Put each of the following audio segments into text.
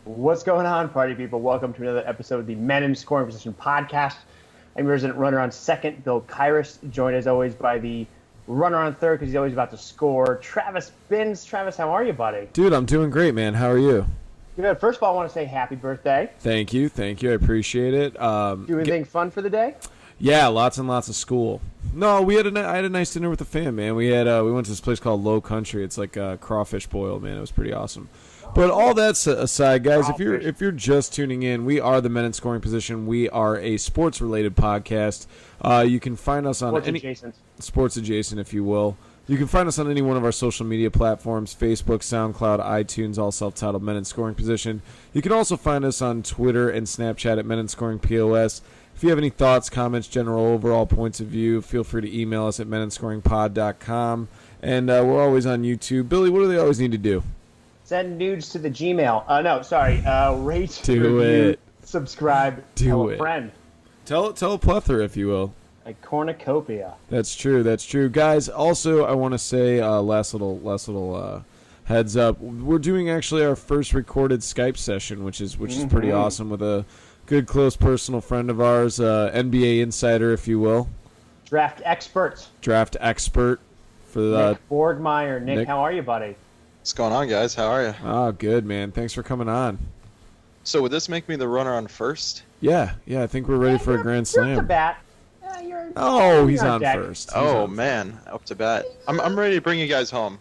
What's going on, party people? Welcome to another episode of the Men in Scoring Position podcast. I'm your resident runner on second, Bill Kyrus, joined as always by the runner on third because he's always about to score, Travis Binns. Travis, how are you, buddy? Dude, I'm doing great, man. How are you? Good. First of all, I want to say happy birthday. Thank you. I appreciate it. Do anything fun for the day? Yeah, lots and lots of school. No, I had a nice dinner with the fam, man. We went to this place called Low Country. It's like a crawfish boil, man. It was pretty awesome. But all that's aside, guys, if you're just tuning in, we are the Men in Scoring Position. We are a sports-related podcast. You can find us on sports adjacent, if you will. You can find us on any one of our social media platforms: Facebook, SoundCloud, iTunes, all self-titled Men in Scoring Position. You can also find us on Twitter and Snapchat at Men in Scoring POS. If you have any thoughts, comments, general overall points of view, feel free to email us at meninscoringpod.com. And we're always on YouTube. Billy, what do they always need to do? Send nudes to the Gmail. Rate, do review, it. Subscribe, tell a friend. Tell a plethora, if you will. A cornucopia. That's true. Guys, also, I want to say last little heads up. We're doing actually our first recorded Skype session, which is pretty awesome, with a good, close personal friend of ours, NBA insider, if you will. Draft expert for the Nick Borgmeyer. Nick, how are you, buddy? What's going on, guys? How are you? Oh, good, man. Thanks for coming on. So would this make me the runner on first? Yeah. I think we're ready for a grand slam. You're up to bat. He's on first. Up to bat. I'm ready to bring you guys home.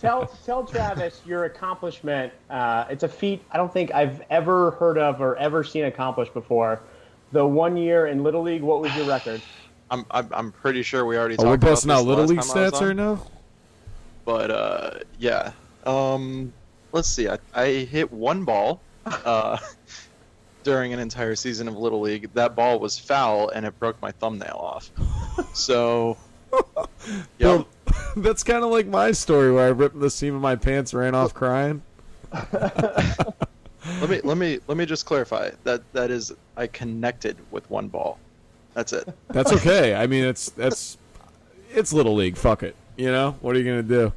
Tell Travis your accomplishment. It's a feat I don't think I've ever heard of or ever seen accomplished before. The 1 year in Little League, what was your record? I'm pretty sure we already talked about this. We're busting out Little League stats right now? But, yeah. Let's see. I hit one ball during an entire season of Little League. That ball was foul, and it broke my thumbnail off. So, yeah. Well, that's kind of like my story where I ripped the seam of my pants, ran off crying. Let me just clarify. That is, I connected with one ball. That's it. That's okay. I mean, it's Little League. Fuck it. You know, what are you going to do?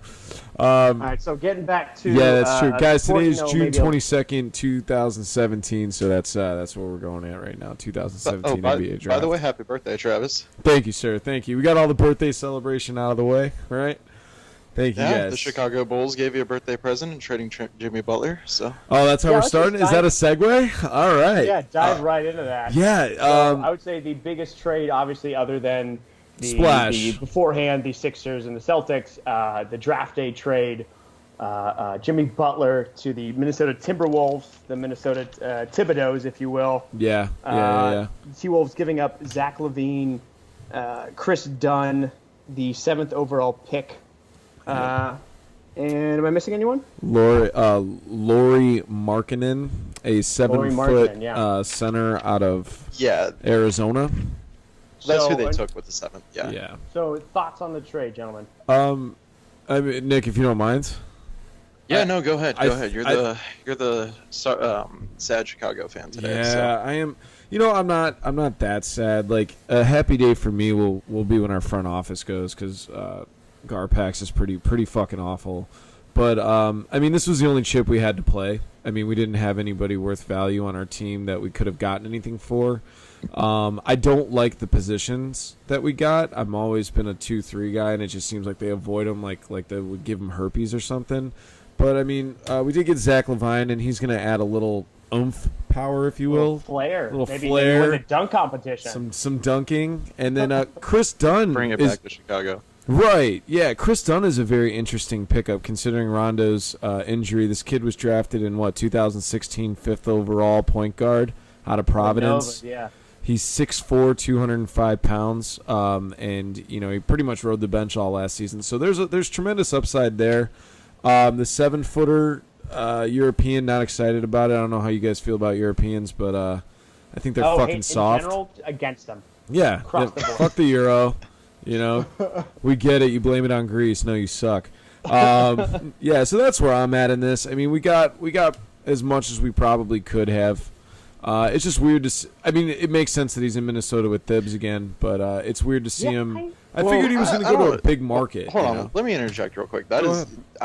All right, so getting back to... Yeah, that's true. Guys, today is June 22nd, 2017, so that's where we're going at right now, 2017 NBA Draft. By the way, happy birthday, Travis. Thank you, sir. Thank you. We got all the birthday celebration out of the way, right? Thank you, guys. The Chicago Bulls gave you a birthday present in trading Jimmy Butler. So. Oh, that's how we're starting? Is that a segue? All right. Yeah, dive right into that. Yeah. I would say the biggest trade, obviously, other than... beforehand, the Sixers and the Celtics, the draft day trade, Jimmy Butler to the Minnesota Timberwolves, the Minnesota Thibodeaux, if you will. Yeah. T-Wolves giving up Zach LaVine, Chris Dunn, the 7th overall pick. And am I missing anyone? Lauri Markkanen, a 7-foot center out of Arizona. That's who they took with the 7th. Yeah. So thoughts on the trade, gentlemen? I mean, Nick, if you don't mind. Yeah, no, go ahead. You're the sad Chicago fan today. Yeah, so. I am. You know, I'm not that sad. Like, a happy day for me will be when our front office goes, because Garpax is pretty fucking awful. But I mean, this was the only chip we had to play. I mean, we didn't have anybody worth value on our team that we could have gotten anything for. I don't like the positions that we got. I've always been a 2-3 guy, and it just seems like they avoid them, like they would give him herpes or something. But I mean, we did get Zach LaVine, and he's going to add a little oomph, power, if you will, flair, maybe win a dunk competition, some dunking, and then Chris Dunn bring it back to Chicago. Right, yeah. Chris Dunn is a very interesting pickup considering Rondo's injury. This kid was drafted in 2016, 5th overall point guard out of Providence. Yeah. He's 6'4", 205 pounds, and he pretty much rode the bench all last season. So there's tremendous upside there. The 7-footer European, not excited about it. I don't know how you guys feel about Europeans, but I think they're fucking soft. In general, against them. Yeah, fuck the Euro. We get it. You blame it on Greece. No, you suck. Yeah, so that's where I'm at in this. I mean, we got as much as we probably could have. It's just weird to see. I mean, it makes sense that he's in Minnesota with Thibs again, but it's weird to see him. I figured he was going to go to a big market. Hold on. Let me interject real quick. I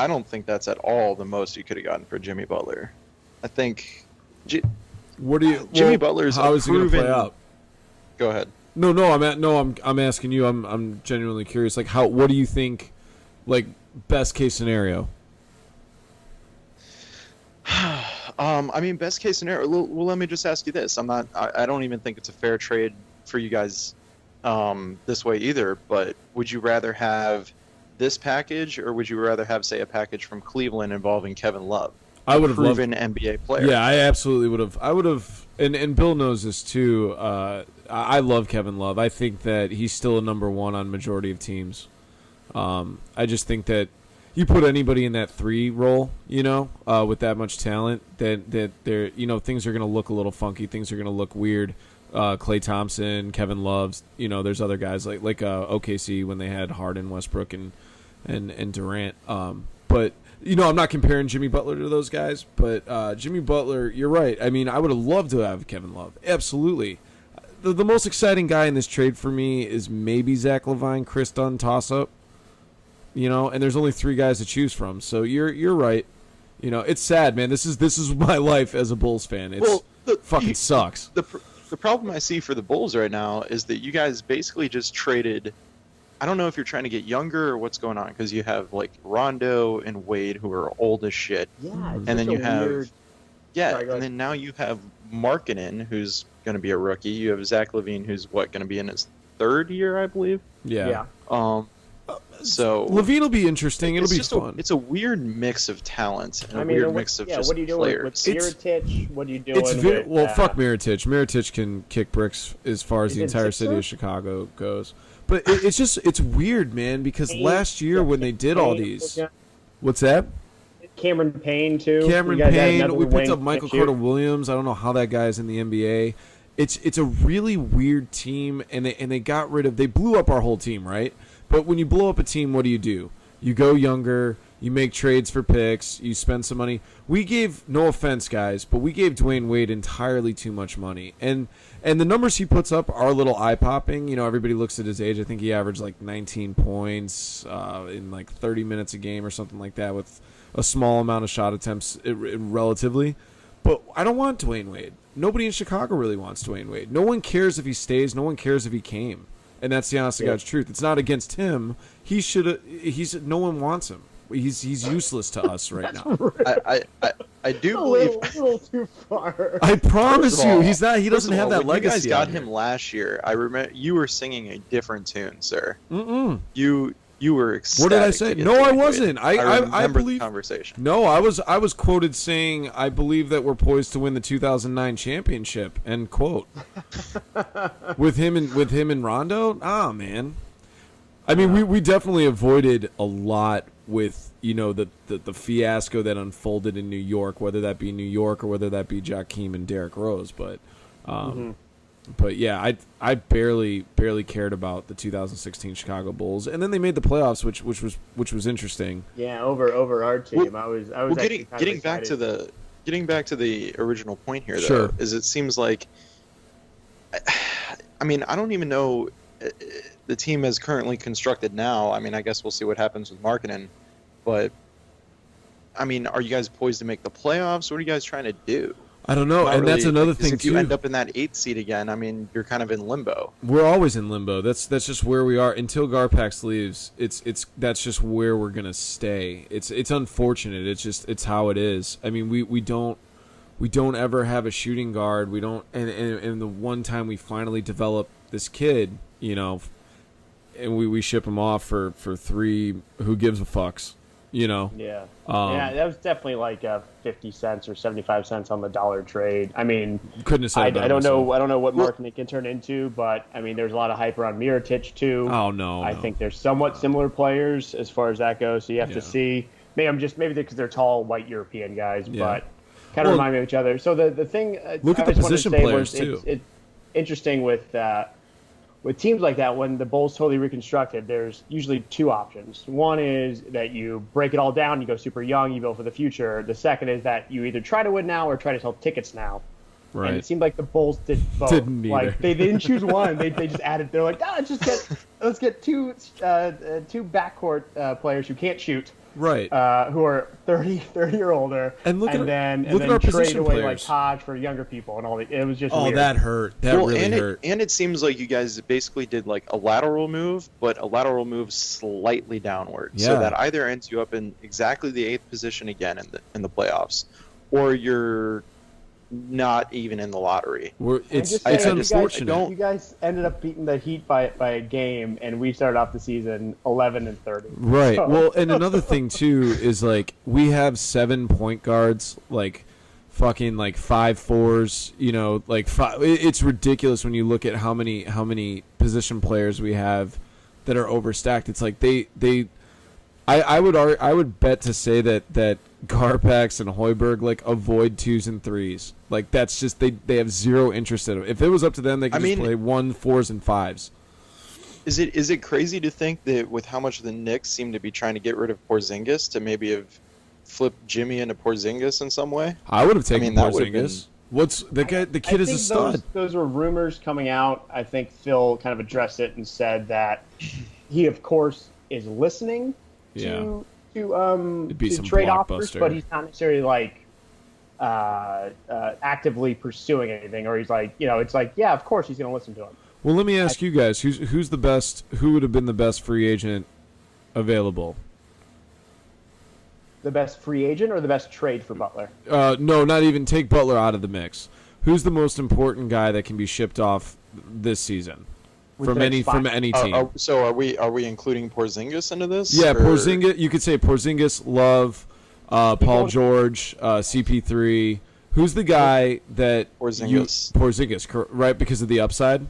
don't think that's at all the most you could have gotten for Jimmy Butler. I think What do you? Jimmy Butler's how is he going to play out? Go ahead. I'm asking you. I'm genuinely curious. Like, what do you think? Like, best case scenario. I mean, best case scenario. Well, let me just ask you this. I don't even think it's a fair trade for you guys this way either. But would you rather have this package, or would you rather have, say, a package from Cleveland involving Kevin Love? I would have loved proven NBA player. Yeah, I absolutely would have. I would have, and Bill knows this too. I love Kevin Love. I think that he's still a number one on majority of teams. I just think that you put anybody in that 3 role, with that much talent, that they're, things are going to look a little funky. Things are going to look weird. Klay Thompson, Kevin Love, there's other guys like OKC when they had Harden, Westbrook, and Durant. But I'm not comparing Jimmy Butler to those guys, but Jimmy Butler, you're right. I mean, I would have loved to have Kevin Love. Absolutely. The most exciting guy in this trade for me is maybe Zach LaVine, Chris Dunn toss-up. And there's only 3 guys to choose from. So you're right. It's sad, man. This is my life as a Bulls fan. Fucking sucks. The problem I see for the Bulls right now is that you guys basically just traded. I don't know if you're trying to get younger or what's going on, because you have like Rondo and Wade, who are old as shit. Yeah, and then you have weird... and then now you have Markkanen, who's going to be a rookie. You have Zach LaVine, who's going to be in his 3rd year, I believe. Yeah. So LaVine will be interesting. It'll be fun. It's a weird mix of talent and weird mix of just what are you doing players. With Mirotic? What are you doing? Fuck Mirotic. Mirotic can kick bricks as far as the entire city of Chicago goes. But it's weird, man, because last year when they did all these... What's that? Cameron Payne, too. Cameron Payne. We picked up Michael Carter-Williams. I don't know how that guy's in the NBA. It's a really weird team, and they got rid of... They blew up our whole team, right? But when you blow up a team, what do? You go younger, you make trades for picks, you spend some money. We gave, no offense, guys, but we gave Dwayne Wade entirely too much money. And the numbers he puts up are a little eye-popping. Everybody looks at his age. I think he averaged like 19 points in like 30 minutes a game or something like that, with a small amount of shot attempts relatively. But I don't want Dwayne Wade. Nobody in Chicago really wants Dwayne Wade. No one cares if he stays. No one cares if he came. And that's the honest to God's truth. It's not against him. He should. No one wants him. He's useless to us right now. Right. I do believe a little too far. I promise you, he's not. He doesn't have that legacy. You guys got him last year. I remember you were singing a different tune, sir. You were ecstatic. What did I say? No, I wasn't. I believe the conversation. No, I was quoted saying I believe that we're poised to win the 2009 championship. End quote. with him and Rondo. Ah, man. I mean, we definitely avoided a lot with the fiasco that unfolded in New York, whether that be New York or whether that be Jakeem and Derrick Rose, but. But yeah, I barely cared about the 2016 Chicago Bulls, and then they made the playoffs, which was interesting. Yeah, over our team, I was getting back to the original point here, though, sure. Is it seems like, I mean, I don't even know the team as currently constructed now. I mean, I guess we'll see what happens with Markkanen, but I mean, are you guys poised to make the playoffs? What are you guys trying to do? I don't know, and that's another thing if too. If you end up in that 8th seed again, I mean, you're kind of in limbo. We're always in limbo. That's just where we are until Garpax leaves. That's just where we're gonna stay. It's unfortunate. It's how it is. I mean, we don't ever have a shooting guard. We don't, and the one time we finally develop this kid, and we ship him off for 3. Who gives a fucks? Yeah. That was definitely like 50 cents or 75 cents on the dollar trade. I mean, couldn't have said I don't know what Markkanen can turn into, but I mean, there's a lot of hype around Mirotic too. Oh no, I think they're somewhat similar players as far as that goes. So you have to see. Maybe because they're tall white European guys, but kind of remind me of each other. So the thing look at the position players too. It's interesting with teams like that, when the Bulls totally reconstructed, there's usually 2 options. One is that you break it all down, you go super young, you build for the future. The second is that you either try to win now or try to sell tickets now. Right. And it seemed like the Bulls did both. They didn't choose one. They just added. They're like, let's get 2 backcourt players who can't shoot. right? Who are 30 or older, and look at trade our position away players. like Taj for younger people and all. It was just weird. That hurt. That really hurt. And it seems like you guys basically did like a lateral move, but a lateral move slightly downward, so that either ends you up in exactly the 8th position again in the playoffs, or you're not even in the lottery. It's unfortunate. You guys ended up beating the Heat by a game, and we started off the season 11-30. Right. So. Well, and another thing too is like we have 7 point guards, like fucking like 5'4s. You know, like it's ridiculous when you look at how many position players we have that are overstacked. It's like I would bet to say that Garpax and Hoiberg like avoid 2s and 3s. Like that's just they have zero interest in it. If it was up to them, they could just play 1, 4s, and 5s. Is it crazy to think that with how much the Knicks seem to be trying to get rid of Porzingis to maybe have flipped Jimmy into Porzingis in some way? I would have taken Porzingis. What's the guy? The kid is a stud. Those were rumors coming out. I think Phil kind of addressed it and said that he, of course, is listening to trade offers, but he's not necessarily like actively pursuing anything, or he's like, it's like, yeah, of course he's going to listen to him. Well, let me ask you guys, who's the best? Who would have been the best free agent available? The best free agent or the best trade for Butler? No, not even take Butler out of the mix. Who's the most important guy that can be shipped off this season? From any team. So are we including Porzingis into this? Yeah, Porzingis. You could say Porzingis, Love, Paul George, CP3. Who's the guy that Porzingis, right? Because of the upside.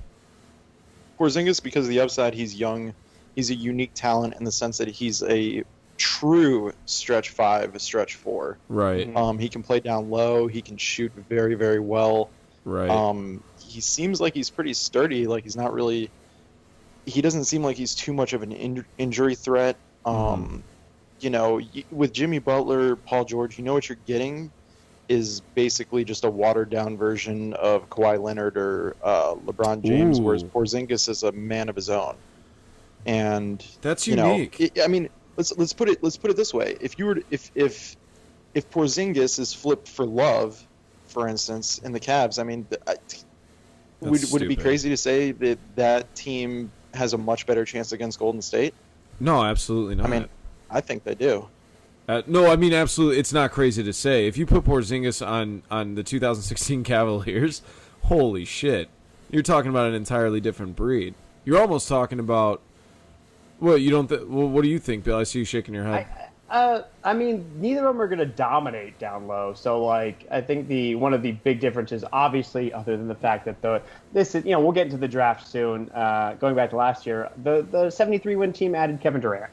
Porzingis, because of the upside, he's young. He's a unique talent in the sense that he's a true stretch 5, a stretch 4. Right. He can play down low. He can shoot very, very well. Right. He seems like he's pretty sturdy. Like he's not really. He doesn't seem like he's too much of an injury threat. With Jimmy Butler, Paul George, what you're getting is basically just a watered-down version of Kawhi Leonard or LeBron James, whereas Porzingis is a man of his own. And that's unique. Let's put it this way: if Porzingis is flipped for Love, for instance, in the Cavs, would it be crazy to say that team has a much better chance against Golden State? No, absolutely not. I think they do. No, absolutely. It's not crazy to say. If you put Porzingis on the 2016 Cavaliers, holy shit, you're talking about an entirely different breed. You're almost talking about. What you don't? What do you think, Bill? I see you shaking your head. Neither of them are going to dominate down low. So, like, I think one of the big differences, obviously, other than the fact that we'll get into the draft soon. Going back to last year, the 73-win team added Kevin Durant,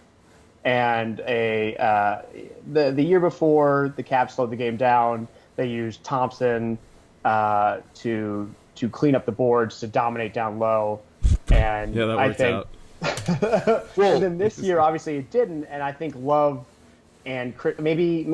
and the year before the Cavs slowed the game down, they used Thompson to clean up the boards to dominate down low, and yeah, that worked out. And then this year, obviously, it didn't, and I think Love and maybe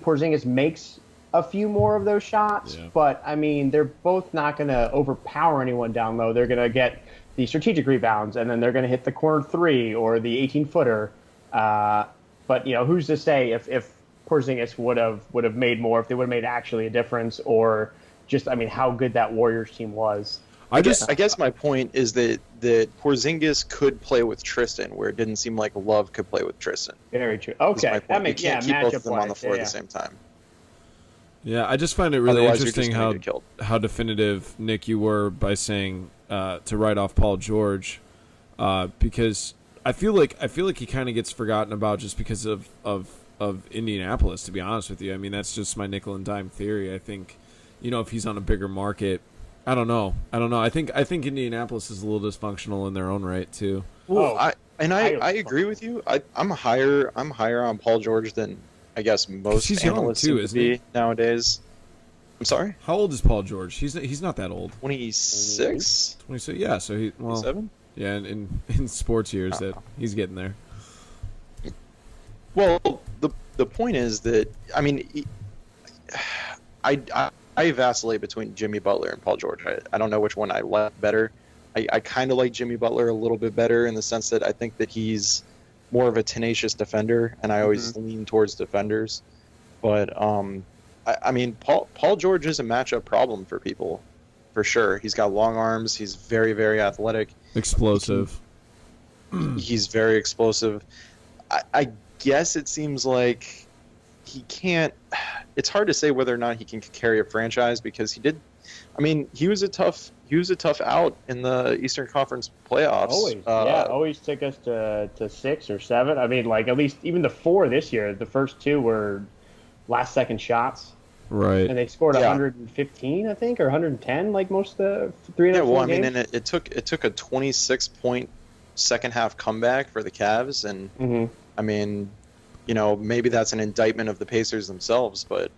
Porzingis makes a few more of those shots, but they're both not going to overpower anyone down low. They're going to get the strategic rebounds, and then they're going to hit the corner 3 or the 18-footer. But who's to say if Porzingis would have made more, if they would have made actually a difference, or just how good that Warriors team was. I guess my point is that Porzingis could play with Tristan, where it didn't seem like Love could play with Tristan. Very true. Okay, that makes keep both of them on the floor at the same time. Yeah, I just find it really interesting how definitive, Nick, you were by saying to write off Paul George, because I feel like he kind of gets forgotten about just because of Indianapolis. To be honest with you, that's just my nickel and dime theory. I think, if he's on a bigger market. I don't know. I think Indianapolis is a little dysfunctional in their own right too. Well, I agree with you. I'm higher on Paul George than I guess most analysts seem to be nowadays. I'm sorry. How old is Paul George? He's not that old. 26. 26. Yeah. So 27. Yeah, in sports years that he's getting there. Well, the point is that I vacillate between Jimmy Butler and Paul George. I don't know which one I like better. I kind of like Jimmy Butler a little bit better in the sense that I think that he's more of a tenacious defender, and I always lean towards defenders. But I mean, Paul George is a matchup problem for people, for sure. He's got long arms. He's very, very athletic. Explosive. He's very explosive. I guess it seems like he can't. It's hard to say whether or not he can carry a franchise, because he did. I mean, he was a tough out in the Eastern Conference playoffs. Always took us to 6 or 7. I mean, like, at least even the 4 this year. The first 2 were last second shots. Right. And they scored 115, I think, or 110, like most of the 3 Yeah, well, I mean, and it took a 26-point second half comeback for the Cavs, and I mean, you know, maybe that's an indictment of the Pacers themselves, but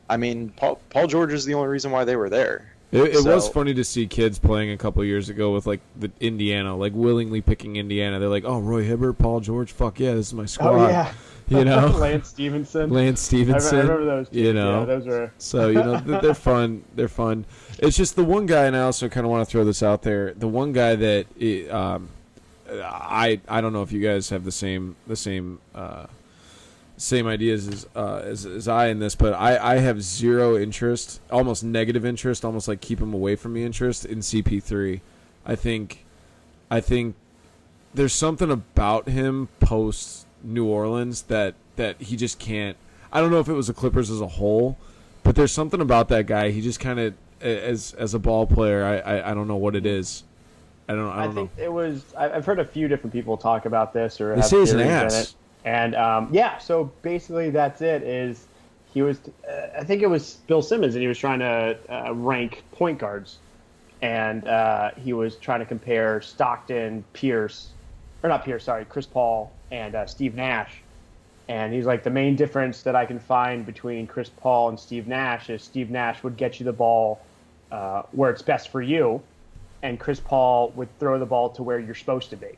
I mean, Paul George is the only reason why they were there. It was funny to see kids playing a couple years ago with, like, the Indiana, like, willingly picking Indiana. They're like, oh, Roy Hibbert, Paul George, fuck yeah, this is my squad. Oh, yeah. You know? Lance Stevenson. I remember those two. You know? Yeah, those were... So, you know, they're fun. They're fun. It's just the one guy, and I also kind of want to throw this out there, the one guy that I don't know if you guys have the same ideas as I in this, but I have zero interest, almost negative interest, almost like keep him away from me interest in CP3. I think there's something about him post New Orleans that he just can't. I don't know if it was the Clippers as a whole, but there's something about that guy. He just kind of, as a ball player, I don't know what it is. I don't know. Think it was. I've heard a few different people talk about this, or they have say he's an theories ass. in it. And so basically that's it. Is he was? I think it was Bill Simmons, and he was trying to rank point guards, and he was trying to compare Stockton, Chris Paul, and Steve Nash. And he's like, the main difference that I can find between Chris Paul and Steve Nash is Steve Nash would get you the ball where it's best for you, and Chris Paul would throw the ball to where you're supposed to be.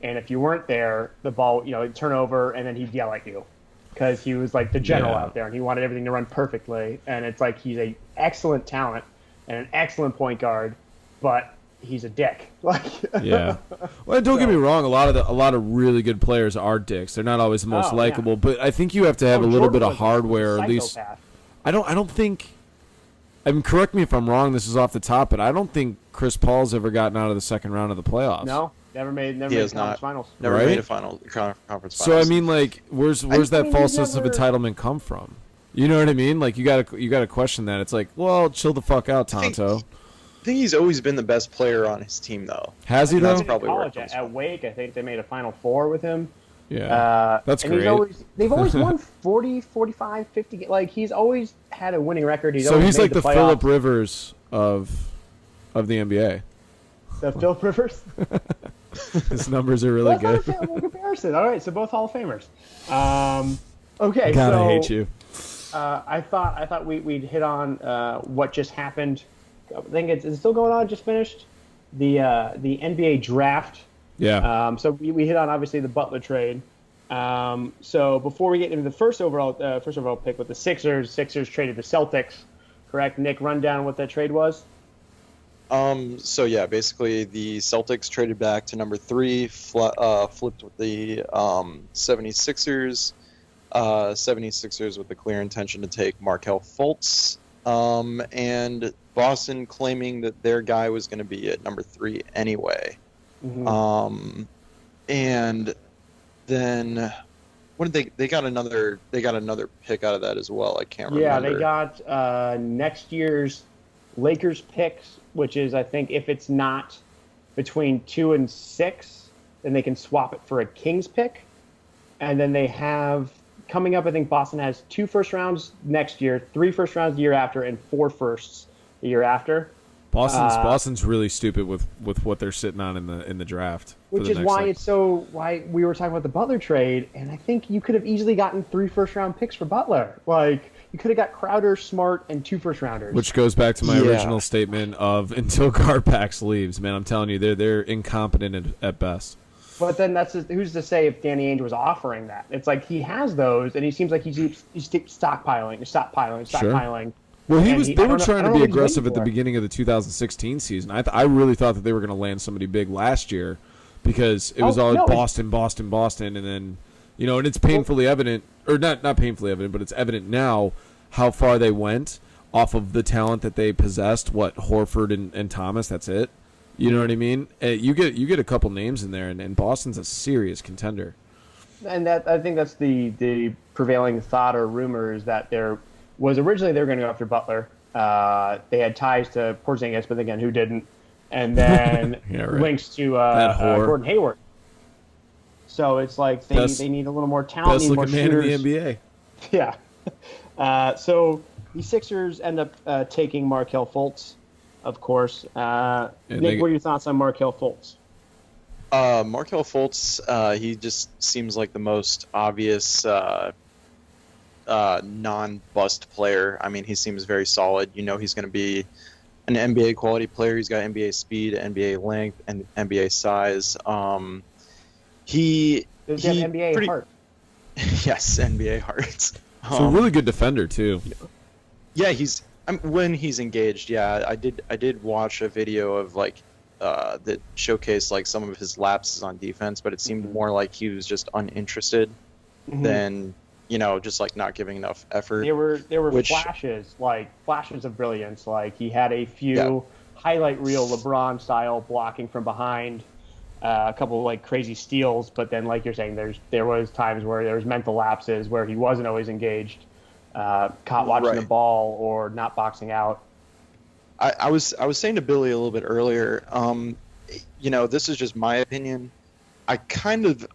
And if you weren't there, the ball, it'd turn over, and then he'd yell at you because he was like the general out there, and he wanted everything to run perfectly. And it's like he's an excellent talent and an excellent point guard, but he's a dick. Yeah. Well, don't get me wrong. A lot of really good players are dicks. They're not always the most likable, but I think you have to have a little bit of hardware, or at least. I don't think. I mean, correct me if I'm wrong. This is off the top, but I don't think Chris Paul's ever gotten out of the second round of the playoffs. No. Never made conference finals. Never made a conference finals. So I mean, like, where's that false sense of entitlement come from? You know what I mean? Like, you gotta question that. It's like, well, chill the fuck out, Tonto. I think he's always been the best player on his team, though. Has he though? That's probably where it comes at from. Wake, I think they made a Final Four with him. Yeah, that's and great. They've always won 40, 45, 50. Like, he's always had a winning record. He's like the playoffs. Phillip Rivers of the NBA. The Phillip Rivers. His numbers are really good. That's not a terrible comparison. All right, so both Hall of Famers. Okay, God, so I hate you. I thought we'd hit on what just happened. I think it's still going on. Just finished the NBA draft. Yeah. So we hit on obviously the Butler trade. So before we get into the first overall pick with the Sixers traded the Celtics. Correct, Nick? Run down what that trade was. So yeah, basically the Celtics traded back to number 3, flipped with the 76ers. 76ers with the clear intention to take Markelle Fultz, and Boston claiming that their guy was going to be at number 3 anyway. Mm-hmm. And then what did they got another pick out of that as well. I can't remember. Yeah, they got next year's Lakers picks, which is, I think, if it's not between 2 and 6, then they can swap it for a Kings pick. And then they have coming up, I think Boston has 2 first rounds next year, 3 first rounds the year after, and 4 firsts the year after. Boston's really stupid with what they're sitting on in the draft. Which is why why we were talking about the Butler trade, and I think you could have easily gotten 3 first round picks for Butler. Like, you could have got Crowder, Smart, and 2 first rounders. Which goes back to my original statement of until Garpax leaves, man, I'm telling you, they're incompetent at best. But then who's to say if Danny Ainge was offering that? It's like he has those, and he seems like he's stockpiling. Sure. Well, they were trying to be aggressive at the beginning of the 2016 season. I really thought that they were going to land somebody big last year, because it was Boston, and then and it's painfully evident, or not painfully evident, but it's evident now how far they went off of the talent that they possessed. What, Horford and Thomas? That's it. You know what I mean? You get a couple names in there, and Boston's a serious contender. And I think that's the prevailing thought or rumor is that there was originally they were going to go after Butler. They had ties to Porzingis, but again, who didn't? And then links to Gordon Hayward. So it's like they need a little more talent, need more shooters. Man in the NBA. Yeah. So the Sixers end up taking Markelle Fultz, of course. Nick, what are your thoughts on Markelle Fultz? Markelle Fultz, he just seems like the most obvious non-bust player. I mean, he seems very solid. He's going to be an NBA quality player. He's got NBA speed, NBA length, and NBA size. He has NBA heart. Yes, NBA heart. He's a really good defender too. Yeah, when he's engaged. Yeah, I did watch a video of that showcased some of his lapses on defense, but it seemed more like he was just uninterested than just not giving enough effort. There were flashes of brilliance. He had a few highlight reel LeBron style blocking from behind, a couple of crazy steals, but then like you're saying, there was times where there was mental lapses where he wasn't always engaged, caught watching the ball or not boxing out. I was saying to Billy a little bit earlier, this is just my opinion. I kind of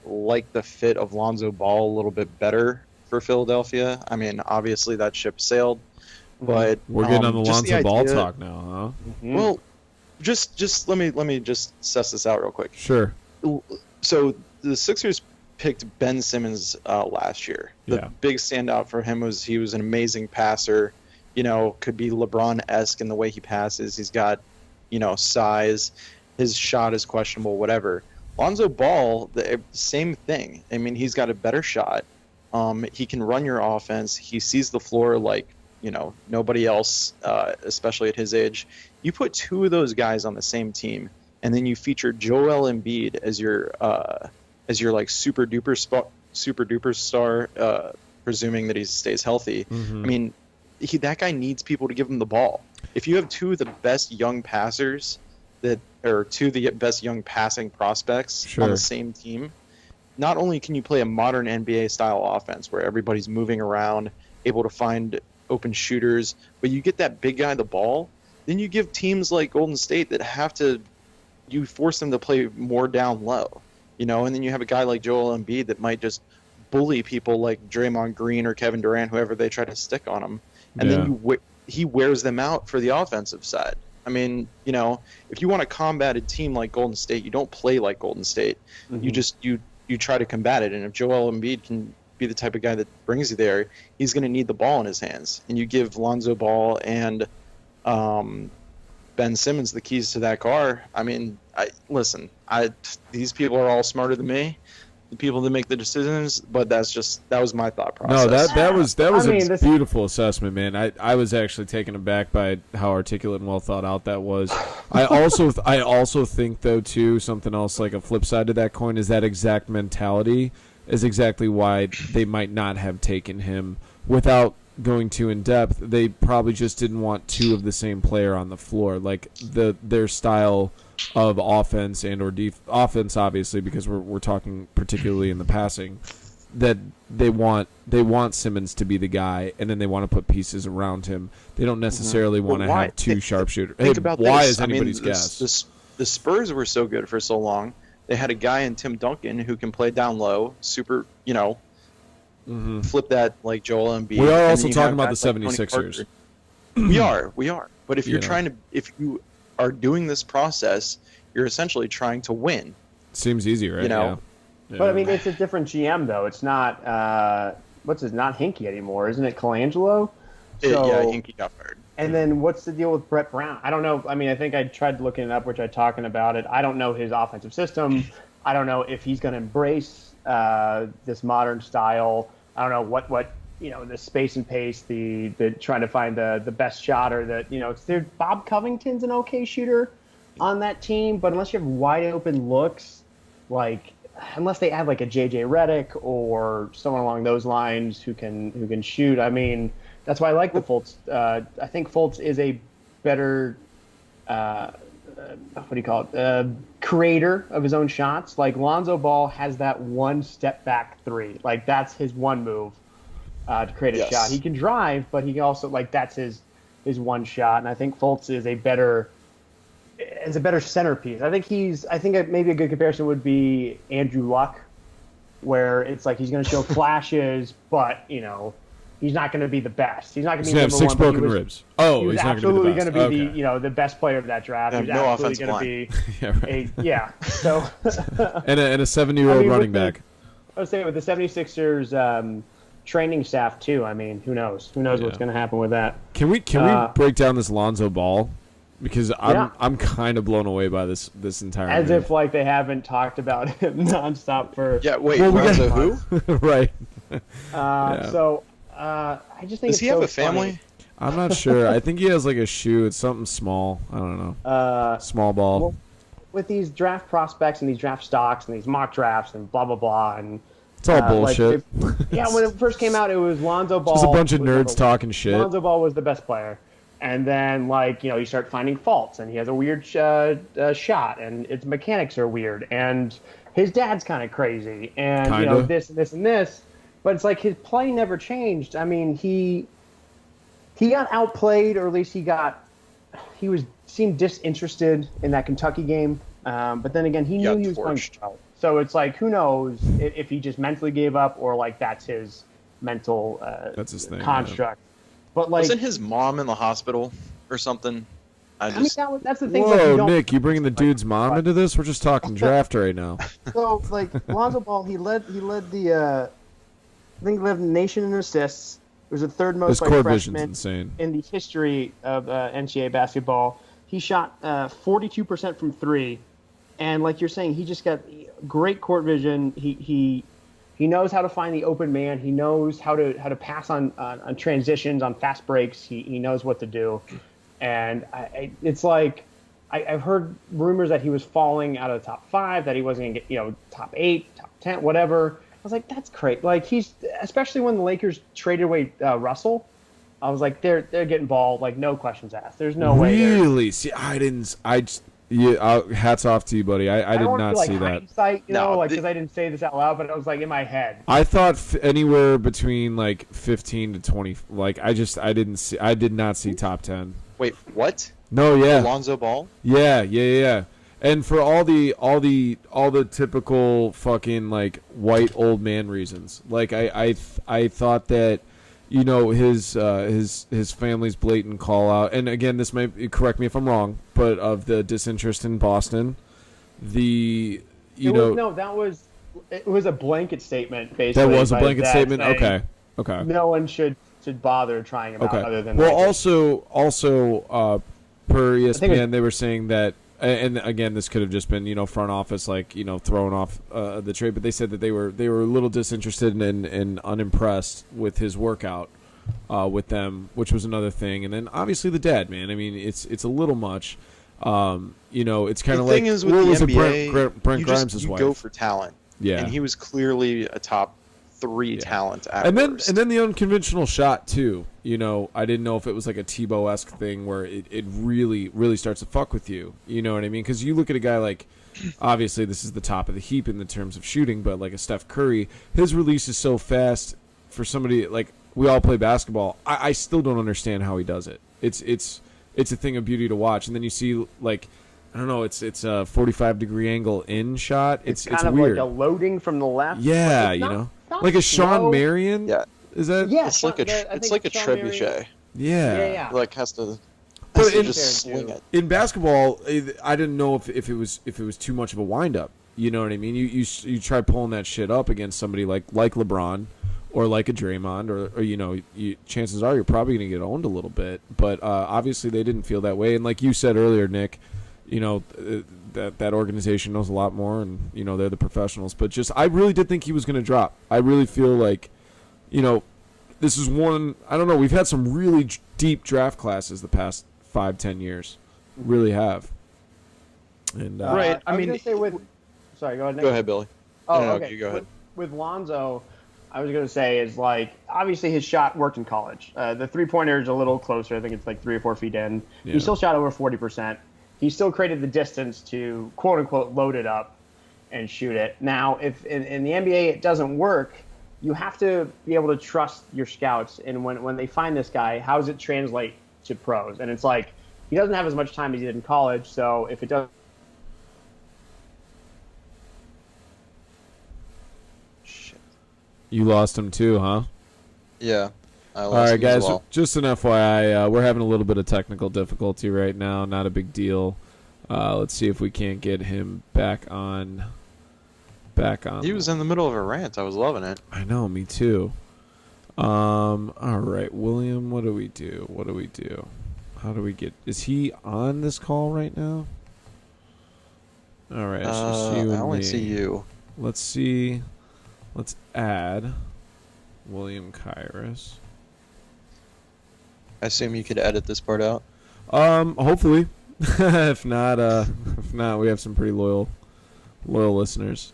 like the fit of Lonzo Ball a little bit better for Philadelphia. I mean, obviously that ship sailed, but we're getting on the Lonzo Ball talk now, huh? Well, just let me just suss this out real quick. Sure. So the Sixers picked Ben Simmons last year. The big standout for him was he was an amazing passer. Could be LeBron-esque in the way he passes. He's got, size. His shot is questionable, whatever. Lonzo Ball, the same thing. I mean, he's got a better shot. He can run your offense. He sees the floor like, nobody else, especially at his age. You put two of those guys on the same team, and then you feature Joel Embiid as your super duper star, presuming that he stays healthy. I mean, that guy needs people to give him the ball. If you have two of the best young passers two of the best young passing prospects on the same team, not only can you play a modern NBA style offense where everybody's moving around, able to find open shooters, but you get that big guy the ball, then you give teams like Golden State that you force them to play more down low, and then you have a guy like Joel Embiid that might just bully people like Draymond Green or Kevin Durant, whoever they try to stick on him. And then he wears them out for the offensive side. I mean, if you want to combat a team like Golden State, you don't play like Golden State. You just you try to combat it. And if Joel Embiid can be the type of guy that brings you there, he's going to need the ball in his hands. And you give Lonzo Ball and Ben Simmons the keys to that car. I mean, these people are all smarter than me, the people that make the decisions, but that was my thought process. No, that was a beautiful assessment, man. I was actually taken aback by how articulate and well thought out that was. I also think though too, something else like a flip side to that coin is that exact mentality is exactly why they might not have taken him. Without going too in depth, they probably just didn't want two of the same player on the floor. Like their style of offense and or offense, obviously, because we're talking particularly in the passing, that they want Simmons to be the guy, and then they want to put pieces around him. They don't necessarily want to have two sharpshooters. Think about why this. is anybody's guess? The Spurs were so good for so long. They had a guy in Tim Duncan who can play down low, super, flip that like Joel Embiid. We are also talking about the 76ers. We are. But if if you are doing this process, you're essentially trying to win. Seems easy, right? Yeah. But I mean, it's a different GM though. It's not not Hinkie anymore, isn't it? Colangelo. Hinkie got fired. And then what's the deal with Brett Brown? I don't know. I mean, I think I tried looking it up, which I talking about it. I don't know his offensive system. I don't know if he's going to embrace this modern style. I don't know what the space and pace, the trying to find the best shot, or Bob Covington's an okay shooter. on that team, but unless you have wide open looks, like unless they add like a JJ Redick or someone along those lines who can shoot, I mean, that's why I like the Fultz. I think Fultz is a better what do you call it? Creator of his own shots. Like Lonzo Ball has that one step back three. Like that's his one move to create a shot. He can drive, but he can also like that's his one shot. And I think Fultz is a better centerpiece. I think maybe a good comparison would be Andrew Luck, where it's like he's going to show flashes, but he's not going to be the best. He's not going to be number six one. Broken ribs. Oh, he's absolutely going to be the best player of that draft. He's no absolutely going to be So and a 70-year-old running back. I was saying with the 76ers training staff too. I mean, who knows? Who knows what's going to happen with that? Can we break down this Lonzo Ball? Because I'm kind of blown away by this entire as move. if like they haven't talked about him nonstop for Lonzo who? Right. So I just think does he have a family? I'm not sure. I think he has like a shoe. It's something small. I don't know. Small ball. Well, with these draft prospects and these draft stocks and these mock drafts and blah blah blah and it's all bullshit. When it first came out, it was Lonzo Ball. Just a bunch of nerds talking shit. Lonzo Ball was the best player. And then, you start finding faults, and he has a weird shot, and its mechanics are weird, and his dad's kind of crazy, and this and this and this. But it's like his play never changed. I mean, he got outplayed, or at least he seemed disinterested in that Kentucky game. But then again, he knew he was going to go. So it's like, who knows if he just mentally gave up, or like that's his mental that's his thing, construct. Yeah. But like, wasn't his mom in the hospital or something? That's the thing. Whoa, like, Nick, you bringing the dude's mom into this? We're just talking draft right now. So, like, Lonzo Ball, he led the I think he led the nation in assists. It was the third most by freshman in the history of NCAA basketball. He shot 42% from three, and like you're saying, he just got great court vision. He knows how to find the open man. He knows how to pass on transitions, on fast breaks. He knows what to do. And it's like I've heard rumors that he was falling out of the top 5, that he wasn't going to get top 8, top 10, whatever. I was like, that's great. Like he's especially when the Lakers traded away Russell. I was like, they're getting ball, like no questions asked. There's no way. Really? See, hats off to you, buddy. I did not see that. Because I didn't say this out loud, but I was like in my head. I thought anywhere between like 15 to 20. Like I did not see top 10. Wait, what? No, yeah. Lonzo Ball? Yeah. And for all the typical fucking like white old man reasons. Like I thought that his family's blatant call out, and again, this may correct me if I'm wrong, but of the disinterest in Boston, it was a blanket statement, basically. That was a blanket statement. Okay. No one should bother trying him out other than. Well, also per ESPN, they were saying that, and again, this could have just been front office throwing off the trade, but they said that they were a little disinterested and unimpressed with his workout with them, which was another thing. And then obviously the dad, man. I mean, it's a little much. It's kind of like, the thing is with the NBA, Brent Grimes' wife. You go for talent. Yeah, and he was clearly a top 3 talent at first. And then the unconventional shot too. I didn't know if it was like a Tebow-esque thing where it really, really starts to fuck with you. You know what I mean? Because you look at a guy like, obviously this is the top of the heap in the terms of shooting, but like a Steph Curry, his release is so fast for somebody like, we all play basketball. I still don't understand how he does it. It's a thing of beauty to watch. And then you see like, I don't know, it's a 45-degree angle in shot. It's kind of weird. Like a loading from the left. Yeah, like a Sean Marion. Yeah. Is that? Yeah, it's like a trebuchet. Yeah. Like has to just swing it. In basketball, I didn't know if it was too much of a wind up. You know what I mean? You try pulling that shit up against somebody like LeBron or like a Draymond or chances are you're probably going to get owned a little bit. But obviously they didn't feel that way. And like you said earlier, Nick, that organization knows a lot more, and they're the professionals. But just I really did think he was going to drop. I really feel like. This is one, I don't know, we've had some really deep draft classes the past 5-10 years. Really have. And Right. I was gonna say sorry, go ahead, Nick. Go ahead, Billy. Oh, no, okay. you go ahead. With Lonzo, I was gonna say is like obviously his shot worked in college. The 3-pointer is a little closer. I think it's like 3 or 4 feet in. Yeah. He still shot over 40%. He still created the distance to quote unquote load it up and shoot it. Now, if in the NBA it doesn't work, you have to be able to trust your scouts. And when they find this guy, how does it translate to pros? And it's like he doesn't have as much time as he did in college. So if it does. You lost him too, huh? Yeah. All right, guys. Just an FYI, we're having a little bit of technical difficulty right now. Not a big deal. Let's see if we can't get him back on. He was in the middle of a rant. I was loving it. I know, me too. All right, William. What do we do? How do we get? Is he on this call right now? All right, it's just you and I only me. see you. Let's see. Let's add William Kyrus. I assume you could edit this part out. Hopefully. if not, we have some pretty loyal listeners.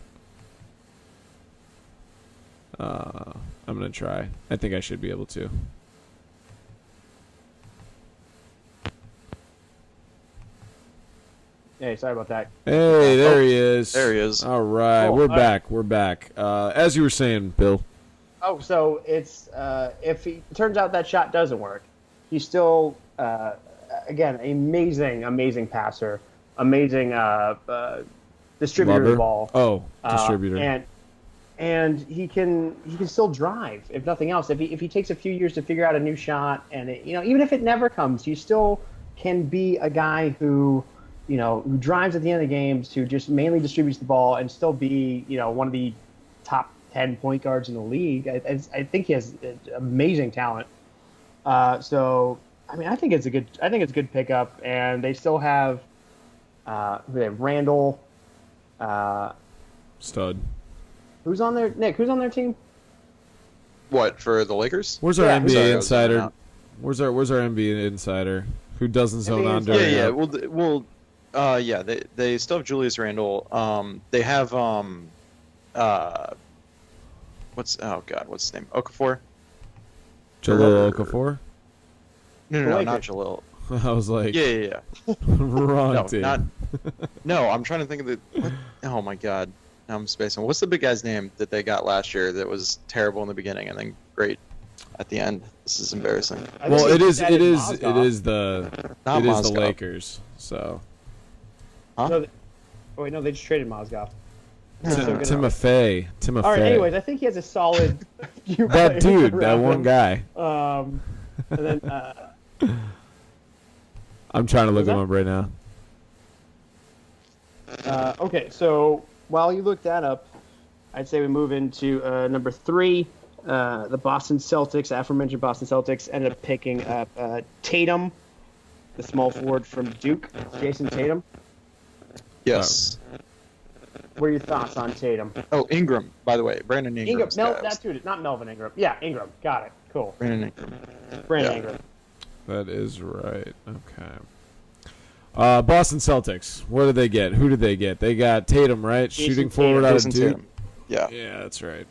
I'm gonna try. I think I should be able to. Hey, sorry about that. Hey, there he is. There he is. All right, Cool. we're back. We're back. As you were saying, Bill. Oh, so it's if it turns out that shot doesn't work, he's still again amazing passer, amazing distributor of the ball. Oh, distributor. And he can still drive if nothing else. If he takes a few years to figure out a new shot, and even if it never comes, he still can be a guy who who drives at the end of the games, who just mainly distributes the ball, and still be one of the top 10 point guards in the league. I think he has amazing talent. So I mean, I think it's a good pickup, and they still have Randall. Stud. Who's on there? Nick, who's on their team? What, for the Lakers? Where's our NBA insider? Where's our NBA insider who doesn't zone on during? Yeah. They still have Julius Randle. They have what's his name? Okafor. Jalil Okafor. No, not Jalil. I was like, yeah. Wrong team. No, I'm trying to think of the. Oh my God. Now I'm spacing. What's the big guy's name that they got last year that was terrible in the beginning and then great at the end? This is embarrassing. Well, it is the Lakers. So. Huh? No, they just traded Mozgov. Timofey. All right. Anyways, I think he has a solid. That dude, that one guy. And then. I'm trying to look him up right now. Okay, so while you look that up, I'd say we move into number 3. The Boston Celtics, aforementioned Boston Celtics, ended up picking up Tatum, the small forward from Duke, Jason Tatum. Yes. What are your thoughts on Tatum? Oh, Ingram, by the way. Brandon Ingram. That dude, not Melvin Ingram. Yeah, Ingram. Got it. Cool. Brandon Ingram. That is right. Okay. Boston Celtics. What did they get? Who did they get? They got Tatum, right? Shooting forward out of Duke. Yeah. Yeah, that's right.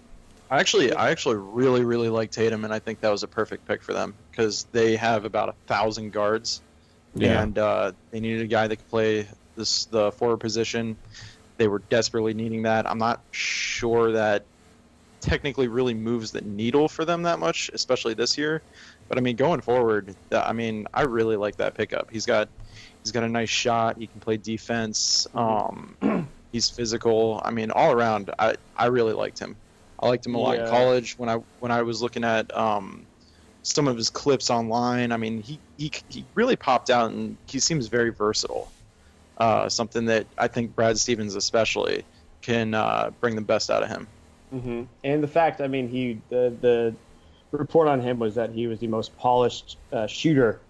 I actually really, really like Tatum, and I think that was a perfect pick for them because they have about 1,000 guards, and they needed a guy that could play the forward position. They were desperately needing that. I'm not sure that technically really moves the needle for them that much, especially this year. But I mean, going forward, I really like that pickup. He's got a nice shot. He can play defense. He's physical. I mean, all around, I really liked him. I liked him a lot in college. When I was looking at some of his clips online, I mean, he really popped out, and he seems very versatile. Something that I think Brad Stevens especially can bring the best out of him. Mm-hmm. And the fact, I mean, the report on him was that he was the most polished shooter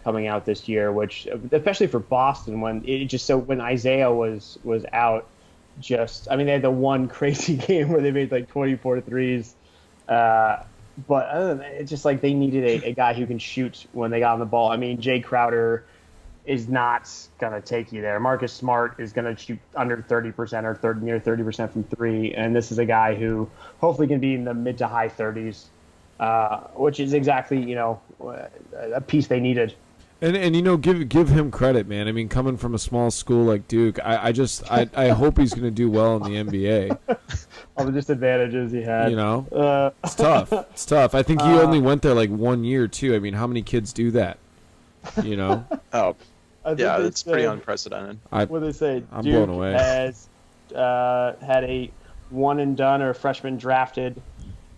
coming out this year, which especially for Boston when Isaiah was out, they had the one crazy game where they made like 24 threes. But other than that, it's just like they needed a guy who can shoot when they got on the ball. I mean, Jay Crowder is not going to take you there. Marcus Smart is going to shoot under 30% or near 30% from three, and this is a guy who hopefully can be in the mid to high 30s, which is exactly a piece they needed. And give him credit, man. I mean, coming from a small school like Duke, I hope he's going to do well in the NBA. All the disadvantages he had. It's tough. It's tough. I think he only went there like 1 year too. I mean, how many kids do that? Oh, yeah, it's pretty unprecedented. What do they say? I'm Duke blown away. Has had a one and done or a freshman drafted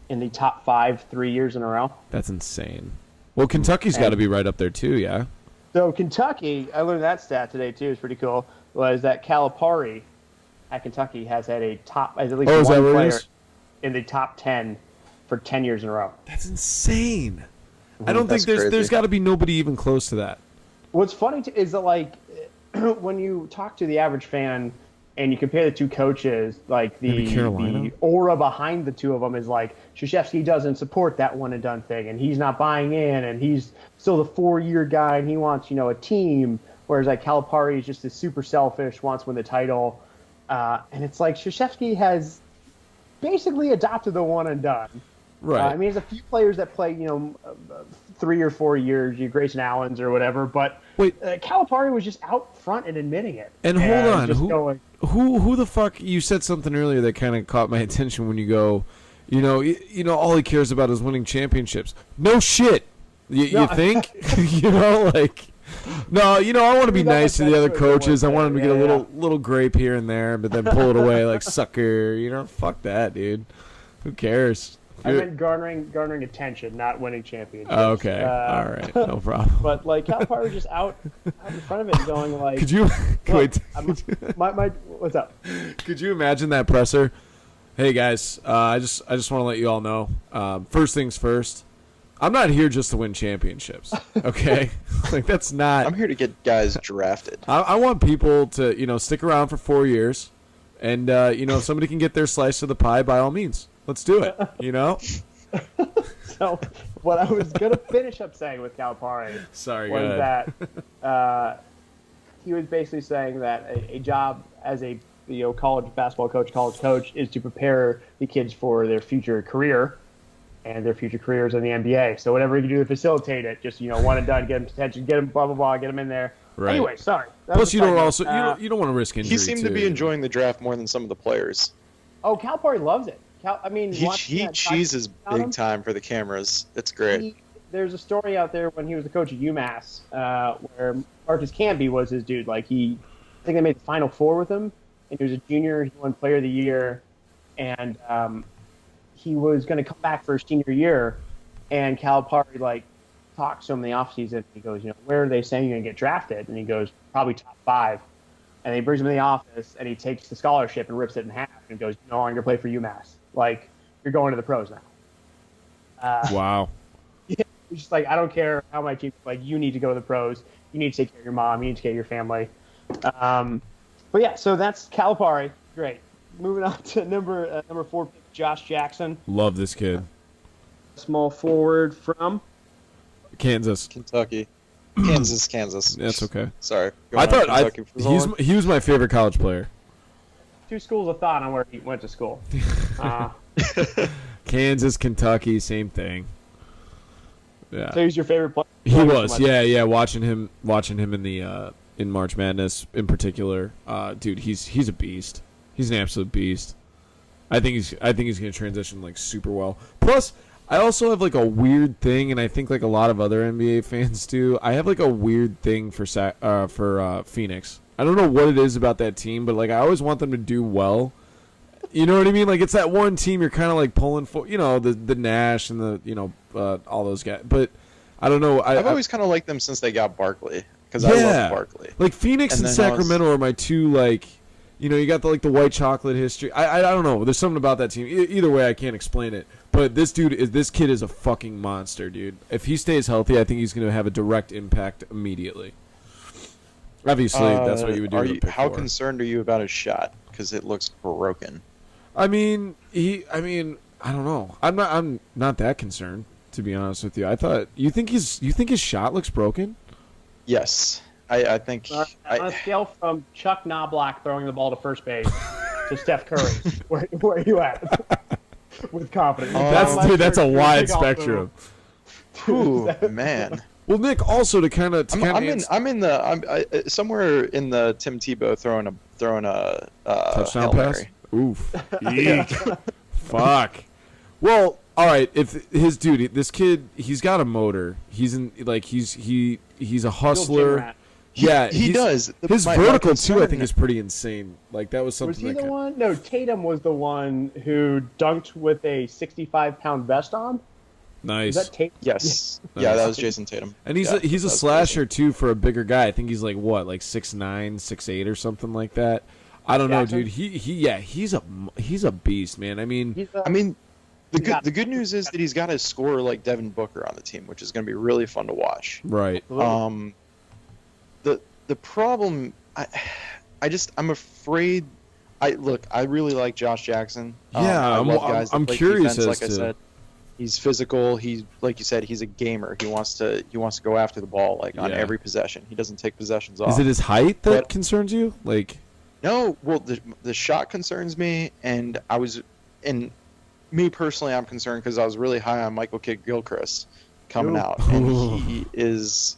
in the top 5 3 years in a row. That's insane. Well, Kentucky's got to be right up there too, yeah. So Kentucky, I learned that stat today too. It's pretty cool. Was that Calipari at Kentucky has had at least one player in the top 10 for 10 years in a row. That's insane. I don't think there's got to be nobody even close to that. What's funny is that when you talk to the average fan and you compare the two coaches, the aura behind the two of them is like Krzyzewski doesn't support that one and done thing, and he's not buying in, and he's still the 4-year guy, and he wants a team. Whereas Calipari is just super selfish, wants to win the title, and it's like Krzyzewski has basically adopted the one and done. Right. I mean, there's a few players that play 3 or 4 years, Grayson Allen's or whatever, but Calipari was just out front and admitting it. And hold on, who the fuck? You said something earlier that kind of caught my attention when you go, all he cares about is winning championships. No shit. You think? No, I want to be nice to the other coaches. I want him to get a little grape here and there, but then pull it away like sucker. Fuck that, dude. Who cares? I meant garnering attention, not winning championships. Oh, okay. All right. No problem. But Calipari was just out in front of it, going like. Could you wait? What's up? Could you imagine that presser? Hey guys, I just want to let you all know. First things first. I'm not here just to win championships. Okay, that's not. I'm here to get guys drafted. I want people to stick around for 4 years, and if somebody can get their slice of the pie, by all means. Let's do it, So, what I was going to finish up saying with Calipari was that he was basically saying that a job as a college basketball coach, is to prepare the kids for their future career and their future careers in the NBA. So whatever you can do to facilitate it, just one and done, get them attention, get them blah blah blah, get them in there. Right. Anyway, sorry. Plus, you don't want to risk injury. He seemed to be enjoying the draft more than some of the players. Oh, Calipari loves it. He cheeses big time for the cameras. It's great. There's a story out there when he was the coach at UMass where Marcus Camby was his dude. I think they made the Final Four with him, and he was a junior. He won Player of the Year, and he was going to come back for his senior year, and Calipari talks to him in the offseason. He goes, where are they saying you're going to get drafted? And he goes, probably top 5. And he brings him in the office, and he takes the scholarship and rips it in half and goes, no longer play for UMass. You're going to the pros now. Wow. Yeah, it's just I don't care how my team. You need to go to the pros. You need to take care of your mom. You need to take care of your family. But yeah, so that's Calipari. Great. Moving on to number 4 pick, Josh Jackson. Love this kid. Small forward from Kansas, Kentucky. Kansas. That's okay. Sorry. I thought he was my favorite college player. 2 schools of thought on where he went to school. Kansas, Kentucky, same thing. Yeah. So he's your favorite player? He was, yeah. Watching him in the in March Madness in particular, dude, he's a beast. He's an absolute beast. I think he's going to transition super well. Plus, I also have a weird thing, and I think a lot of other NBA fans do. I have a weird thing for Phoenix. I don't know what it is about that team, but I always want them to do well. You know what I mean? It's that one team you're kind of pulling for. The Nash and the all those guys. But I don't know. I've always kind of liked them since they got Barkley because I love Barkley. Phoenix and Sacramento are my two you got the white chocolate history. I don't know. There's something about that team. Either way, I can't explain it. But this kid is a fucking monster, dude. If he stays healthy, I think he's going to have a direct impact immediately. Obviously, that's what you would do. How concerned are you about his shot? Because it looks broken. I mean, I don't know. I'm not that concerned, to be honest with you. You think his shot looks broken? Yes. I think on a scale from Chuck Knobloch throwing the ball to first base to Steph Curry, where are you at with confidence? That's a wide spectrum. Ooh, man. Well, Nick, also to kind of I'm somewhere in the Tim Tebow throwing a touchdown Hail pass. Mary. Oof. Eek. Fuck. Well, all right. If this kid, he's got a motor. He's a hustler. Yeah, he does. His vertical too, I think, is pretty insane. Like that was something. Was he the one? No, Tatum was the one who dunked with a 65-pound vest on. Nice. Was that Tatum? Yes. Nice. Yeah, that was Jason Tatum. And he's a slasher too for a bigger guy. I think he's like what, like 6'9", 6'8", or something like that. I don't know, dude. He's a beast, man. I mean, the good news is that he's got a scorer like Devin Booker on the team, which is going to be really fun to watch. Right. The problem, I'm afraid. I really like Josh Jackson. Yeah, I love guys that I'm play curious defense, as to. I said. He's physical. He's like you said. He's a gamer. He wants to go after the ball on every possession. He doesn't take possessions off. Is it his height that concerns you? Like, no. Well, the shot concerns me, and me personally, I'm concerned because I was really high on Michael Kidd-Gilchrist coming out, and he is,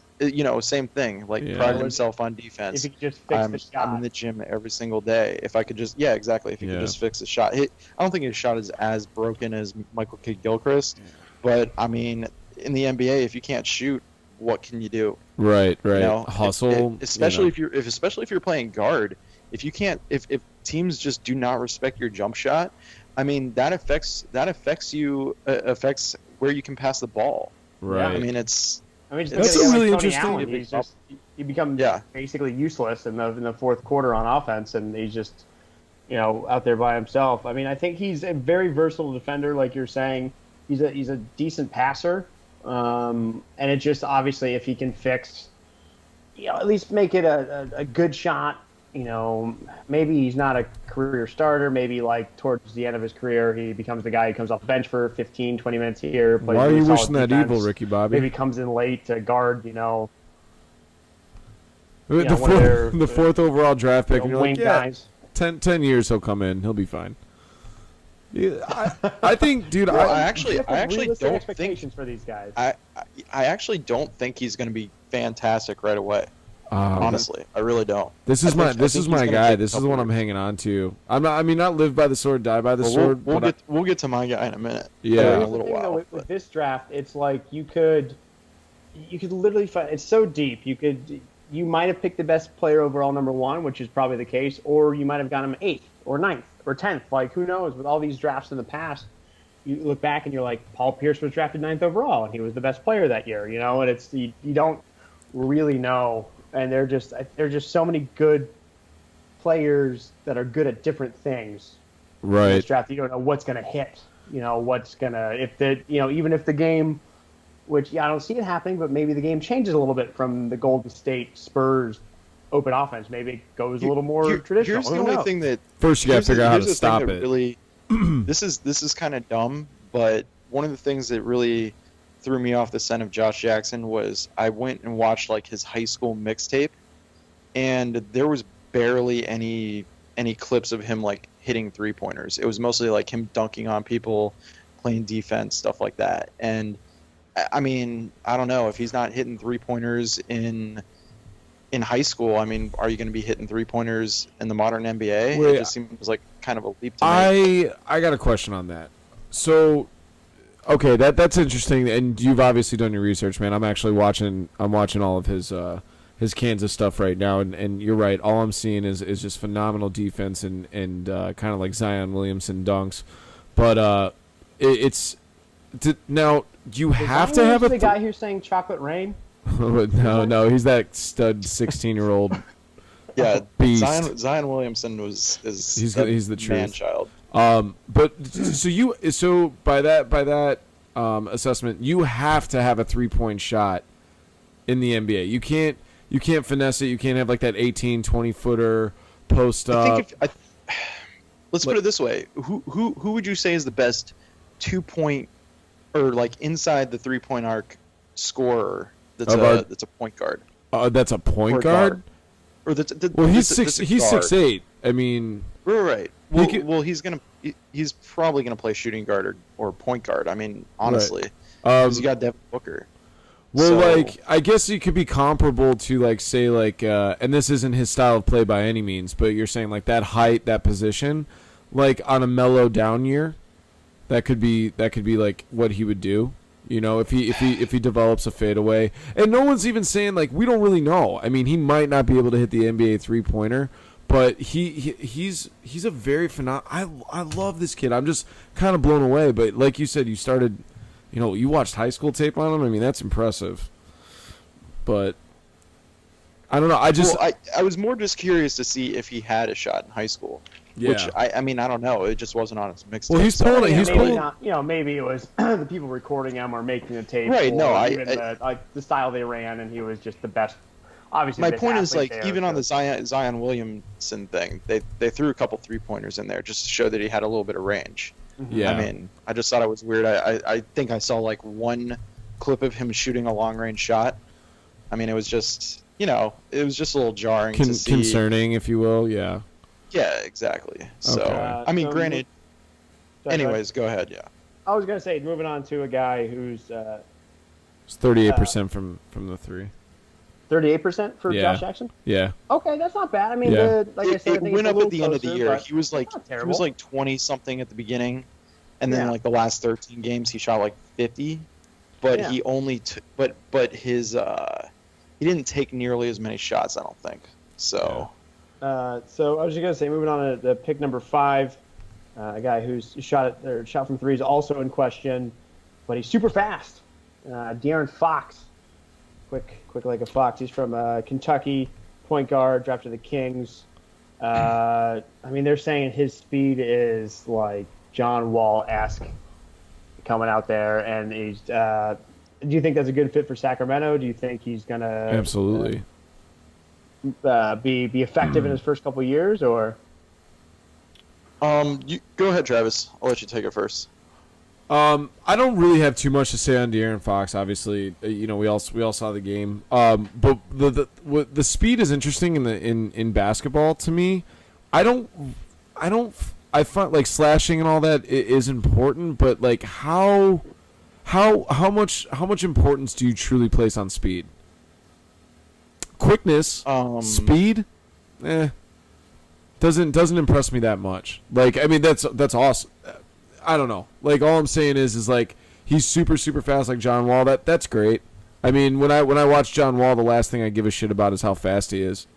same thing. Prided himself on defense. If he could just fix the shot. I'm in the gym every single day. If I could just, exactly. If he could just fix the shot. I don't think his shot is as broken as Michael Kidd-Gilchrist, but I mean, in the NBA, if you can't shoot, what can you do? Right. Hustle. Especially if you're playing guard. If you can't, if teams just do not respect your jump shot, I mean that affects where you can pass the ball. Right. I mean that's a really interesting. He becomes basically useless in the fourth quarter on offense, and he's just out there by himself. I mean, I think he's a very versatile defender, like you're saying. He's a decent passer, and it just obviously if he can fix, at least make it a good shot. Maybe he's not a career starter. Maybe towards the end of his career, he becomes the guy who comes off the bench for 15, 20 minutes here. Why are you wishing that evil, Ricky Bobby? Maybe comes in late to guard, the fourth overall draft pick. And you're like, guys. 10 years he'll come in. He'll be fine. Yeah, I think, dude. Well, I actually don't expectations for these guys. I actually don't think he's going to be fantastic right away. Honestly, I really don't. This is my guy. This is the one I'm hanging on to. Not live by the sword, die by the sword. We'll get to my guy in a minute. Yeah, in a little while. With this draft, it's like you could literally find. It's so deep. You might have picked the best player overall, number one, which is probably the case, or you might have got him 8th or 9th or 10th. Who knows? With all these drafts in the past, you look back and you're like, Paul Pierce was drafted 9th overall, and he was the best player that year. And it's you don't really know. And they're just so many good players that are good at different things. Right. In this draft, you don't know what's going to hit. Even if the game, which I don't see it happening, but maybe the game changes a little bit from the Golden State Spurs open offense. Maybe it goes a little more traditional. Here's the only thing that first you got to figure out how to stop it. Really, this is kind of dumb, but one of the things that really threw me off the scent of Josh Jackson was I went and watched his high school mixtape, and there was barely any clips of him hitting 3-pointers. It was mostly him dunking on people, playing defense, stuff like that. And I mean, I don't know if he's not hitting 3-pointers in high school. I mean, are you going to be hitting 3-pointers in the modern NBA? It just seems like kind of a leap to make. I got a question on that. So. Okay, that's interesting, and you've obviously done your research, man. I'm watching all of his Kansas stuff right now, and you're right. All I'm seeing is just phenomenal defense and kind of like Zion Williamson dunks. But now you have to have the guy who's saying chocolate rain. No, he's that stud 16-year-old. Yeah, beast. Zion Williamson he's the truth. Man-child. But so by that assessment, you have to have a 3-point shot in the NBA. You can't finesse it. You can't have that 18, 20-footer post up. Let's put it this way: who would you say is the best 2-point or inside the 3-point arc scorer that's a point guard? That's a point guard? Or well, he's 6'8". I mean, right. Well, he's probably gonna play shooting guard or point guard. I mean, honestly, because you got Devin Booker. Well, like, I guess he could be comparable to, like, say, like, and this isn't his style of play by any means, but you're saying, like, that height, that position, like, on a mellow down year, that could be like what he would do, you know, if he develops a fadeaway. And no one's even saying, like, we don't really know. I mean, he might not be able to hit the NBA 3-pointer, but he's a very phenomenal. I love this kid. I'm just kind of blown away. But like you said, you watched high school tape on him. I mean, that's impressive. But I don't know. I was more just curious to see if he had a shot in high school. Yeah. Which I mean, I don't know. It just wasn't on his mixtape. Well, he's pulling it. He's pulling. Maybe it was the people recording him or making the tape. Right. No. The style they ran, and he was just the best. Obviously, my point is, like, even on the Zion Williamson thing, they threw a couple 3-pointers in there just to show that he had a little bit of range. Yeah. I mean, I just thought it was weird. I think I saw like one clip of him shooting a long range shot. I mean, it was just it was just a little jarring to see. Concerning, if you will. Yeah. Yeah, exactly. So Okay. I mean, granted. Anyways, go ahead. Yeah. I was gonna say, moving on to a guy who's it's 38% from the three. 38% for Josh Jackson. Yeah. Okay, that's not bad. I mean, I said, it went up at the end of the year. He was like 20 something at the beginning, and then like the last 13 games he shot like 50, but he only but his he didn't take nearly as many shots, I don't think. So. So I was just gonna say, moving on to pick number 5, a guy whose shot from three is also in question, but he's super fast. De'Aaron Fox. Quick like a fox. He's from Kentucky, point guard, drafted to the Kings. I mean, they're saying his speed is like John Wall-esque coming out there, and he's. Do you think that's a good fit for Sacramento? Do you think he's gonna absolutely be effective in his first couple of years, or? You go ahead, Travis. I'll let you take it first. I don't really have too much to say on De'Aaron Fox. Obviously, we all saw the game. But the speed is interesting in basketball to me. I find like slashing and all that is important, but like how much importance do you truly place on speed? Quickness, speed, doesn't impress me that much. Like, I mean, that's awesome. I don't know. Like, all I'm saying is like he's super fast like John Wall. That's great. I mean, when I watch John Wall, the last thing I give a shit about is how fast he is.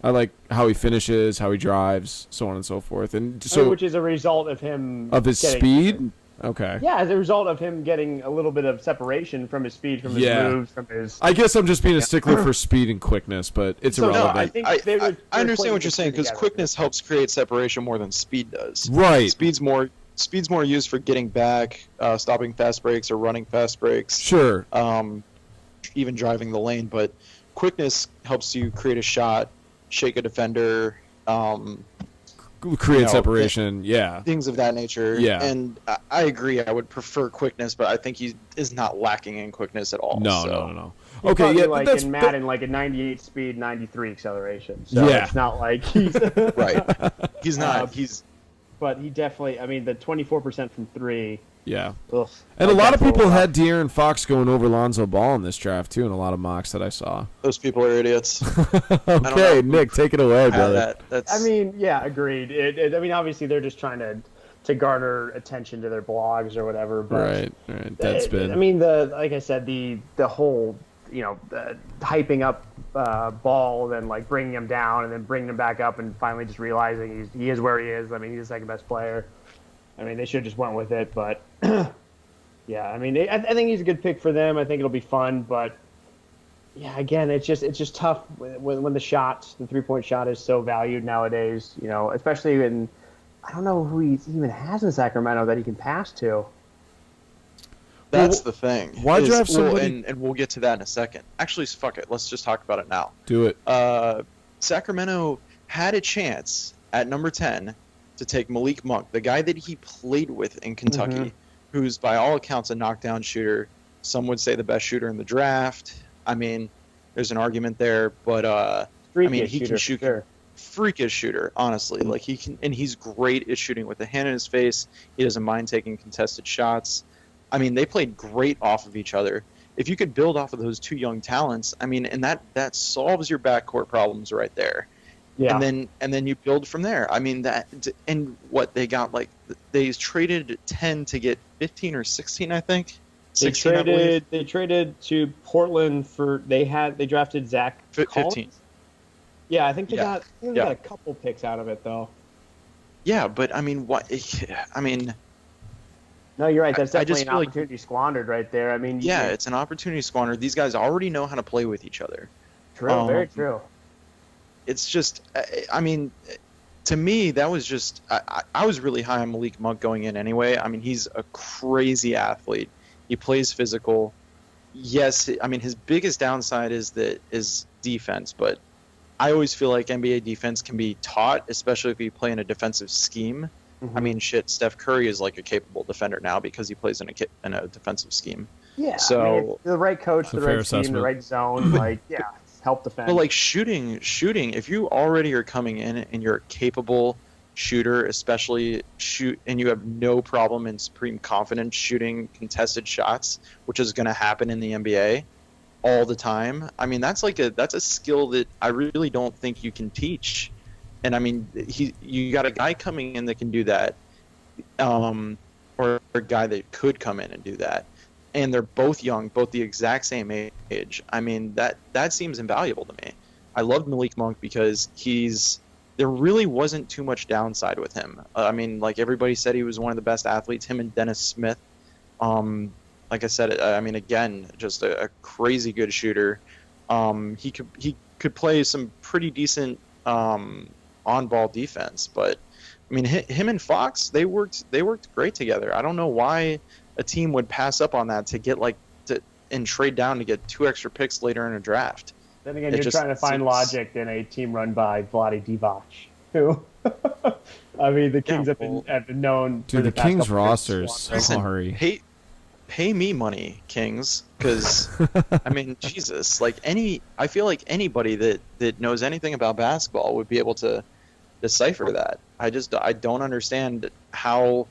I like how he finishes, how he drives, so on and so forth. And so, which is a result of him his speed. Okay. Yeah, as a result of him getting a little bit of separation from his speed, from his moves, from his. I guess I'm just being a stickler for speed and quickness, but it's irrelevant. No, I understand what you're saying, because quickness helps create separation more than speed does. Right. Speed's more used for getting back, stopping fast breaks or running fast breaks. Sure. Even driving the lane, but quickness helps you create a shot, shake a defender, create separation, things of that nature. Yeah. And I agree. I would prefer quickness, but I think he is not lacking in quickness at all. No. He's okay, yeah, like in Madden, like a 98 speed, 93 acceleration. So it's not like he's right. He's not. But he definitely. I mean, the 24% from three. Yeah. Ugh, and a lot of people had De'Aaron Fox going over Lonzo Ball in this draft too, in a lot of mocks that I saw. Those people are idiots. Okay, Nick, take it away, brother. I mean, yeah, agreed. I mean, obviously they're just trying to garner attention to their blogs or whatever. But right. That's been. I mean, like I said, the whole hyping up Ball, then like bringing him down, and then bringing him back up, and finally just realizing he is where he is. I mean, he's the second best player. I mean, they should have just went with it, but yeah. I mean, I think he's a good pick for them. I think it'll be fun, but yeah, again, it's just tough when the 3-point shot is so valued nowadays. Especially in, I don't know who he even has in Sacramento that he can pass to. That's the thing. Why draft somebody? And we'll get to that in a second. Actually, fuck it. Let's just talk about it now. Do it. Sacramento had a chance at number 10 to take Malik Monk, the guy that he played with in Kentucky, who's by all accounts a knockdown shooter. Some would say the best shooter in the draft. I mean, There's an argument there, but I mean, he can shoot. Sure. Freakish shooter, honestly. Like he can, and he's great at shooting with a hand in his face. He doesn't mind taking contested shots. I mean, they played great off of each other. If you could build off of those two young talents, I mean, and that solves your backcourt problems right there. Yeah. And then you build from there. I mean, that, and what they got, like, they traded 10 to get 15 or 16, I think. 16, they traded to Portland for they drafted Zach 15. Yeah, I think they got a couple picks out of it though. Yeah, but I mean, what? I mean, no, you're right. That's definitely an opportunity squandered right there. I mean, it's an opportunity squandered. These guys already know how to play with each other. True, very true. It's just, I mean, to me, that was just. I was really high on Malik Monk going in anyway. I mean, he's a crazy athlete. He plays physical. Yes, I mean, his biggest downside is defense, but I always feel like NBA defense can be taught, especially if you play in a defensive scheme. Mm-hmm. I mean, shit, Steph Curry is like a capable defender now because he plays in a defensive scheme. Yeah, so I mean, the right coach, the right team, the right zone, like, help defend. But like shooting, if you already are coming in and you're a capable shooter, especially and you have no problem in supreme confidence shooting contested shots, which is going to happen in the NBA all the time. I mean, that's a skill that I really don't think you can teach. And I mean, you got a guy coming in that can do that, or a guy that could come in and do that, and they're both young, both the exact same age. I mean, that seems invaluable to me. I loved Malik Monk because there really wasn't too much downside with him. I mean, like everybody said, he was one of the best athletes. Him and Dennis Smith. Like I said, I mean, again, just a crazy good shooter. He could play some pretty decent on-ball defense, but I mean, him and Fox, they worked great together. I don't know why a team would pass up on that to get and trade down to get 2 extra picks later in a draft. Then again, you're trying to find logic in a team run by Vlade Divac, who, I mean, the Kings have been known. Dude, the Kings rosters. Sorry. Pay me money, Kings, because I mean, Jesus, like I feel like anybody that knows anything about basketball would be able to decipher that. I don't understand how.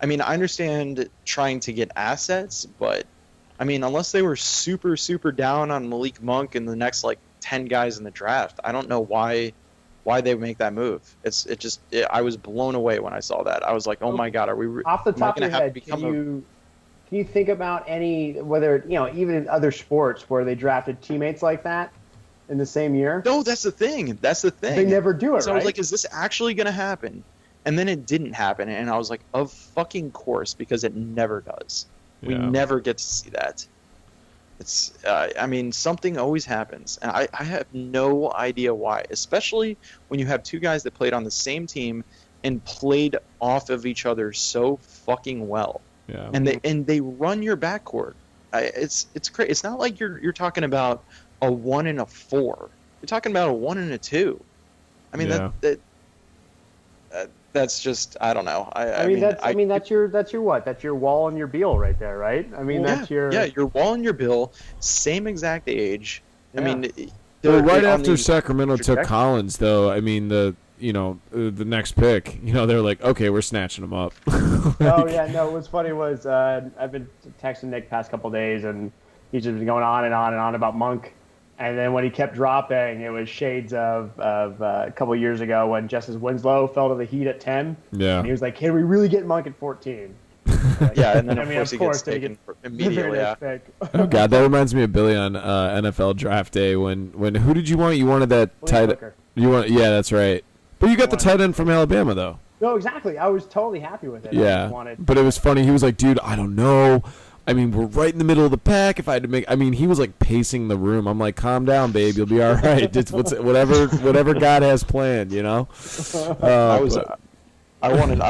I mean, I understand trying to get assets, but I mean, unless they were super, super down on Malik Monk and the next 10 guys in the draft, I don't know why they would make that move. I was blown away when I saw that. I was like, oh my God, are we off the top of your head? Can you think about whether even in other sports where they drafted teammates like that in the same year? No, that's the thing. They never do it. So I was like, is this actually going to happen? And then it didn't happen, and I was like, of fucking course, because it never does. Yeah. We never get to see that. It's, I mean, something always happens, and I have no idea why, especially when you have two guys that played on the same team and played off of each other so fucking well. Yeah. And they run your backcourt. It's crazy. It's not like you're talking about a 1 and a 4. You're talking about a 1 and a 2. I mean that's just, I don't know. I mean that's your what? That's your Wall and your Beal right there, right? I mean that's your Wall and your Beal, same exact age. Yeah. I mean, right after Sacramento took Collins, though. I mean the next pick, they're like, okay, we're snatching him up. Oh yeah, no. What's funny was I've been texting Nick past couple days, and he's just been going on and on and on about Monk. And then when he kept dropping, it was shades of a couple of years ago when Justice Winslow fell to the Heat at 10. Yeah. And he was like, "Can we really get Monk at 14?" Yeah, and then of course he gets taken immediately. Yeah. Oh God, that reminds me of Billy on NFL Draft Day when who did you want? You wanted that tight end. Yeah, that's right. But you got the tight end from Alabama though. No, exactly. I was totally happy with it. Yeah, but it was funny. He was like, "Dude, I don't know. I mean, we're right in the middle of the pack. If I had to make, I mean, he was like pacing the room. I'm like, calm down, babe. You'll be all right. It's whatever God has planned, I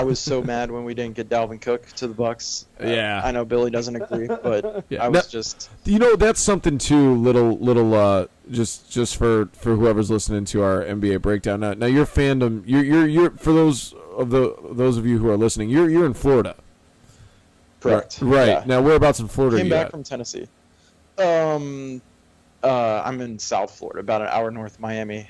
was so mad when we didn't get Dalvin Cook to the Bucks. Yeah, I know Billy doesn't agree, but yeah. That's something too. Little just for whoever's listening to our NBA breakdown. Now your fandom, you're for those of you who are listening, you're in Florida. Correct. Right. Yeah. Now, whereabouts in Florida Came back from Tennessee. I'm in South Florida, about an hour north of Miami.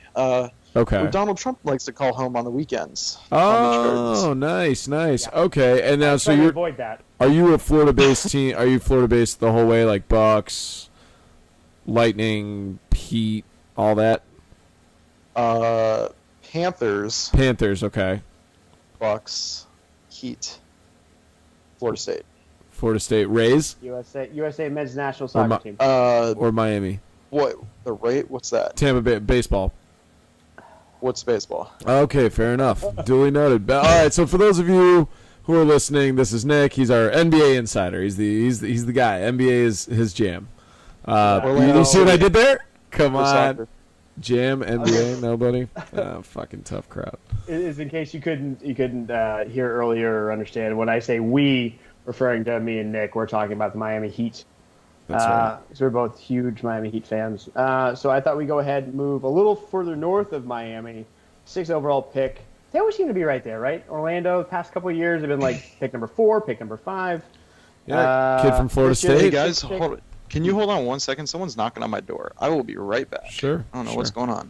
Okay. Where Donald Trump likes to call home on the weekends. Oh, nice. Yeah. Okay, and now so you avoid that. Are you a Florida-based team? Are you Florida-based the whole way, like Bucks, Lightning, Heat, all that? Panthers. Panthers, okay. Bucks, Heat, Florida State. Florida State Rays. USA men's national soccer team. Or Miami. What the rate? What's that? Tampa Bay baseball. What's baseball? Okay, fair enough. Duly noted. All right, so for those of you who are listening, this is Nick. He's our NBA insider. He's the guy. NBA is his jam. You see what I did there? Come on. Jam NBA. Nobody. Fucking tough crowd. Is in case you couldn't hear earlier or understand when I say we, referring to me and Nick, we're talking about the Miami Heat. That's right. So we're both huge Miami Heat fans. So I thought we'd go ahead and move a little further north of Miami. 6th overall pick. They always seem to be right there, right? Orlando, the past couple of years, have been like pick number 4, pick number 5. Yeah, kid from Florida State. Hey, guys, can you hold on 1 second? Someone's knocking on my door. I will be right back. Sure. I don't know what's going on.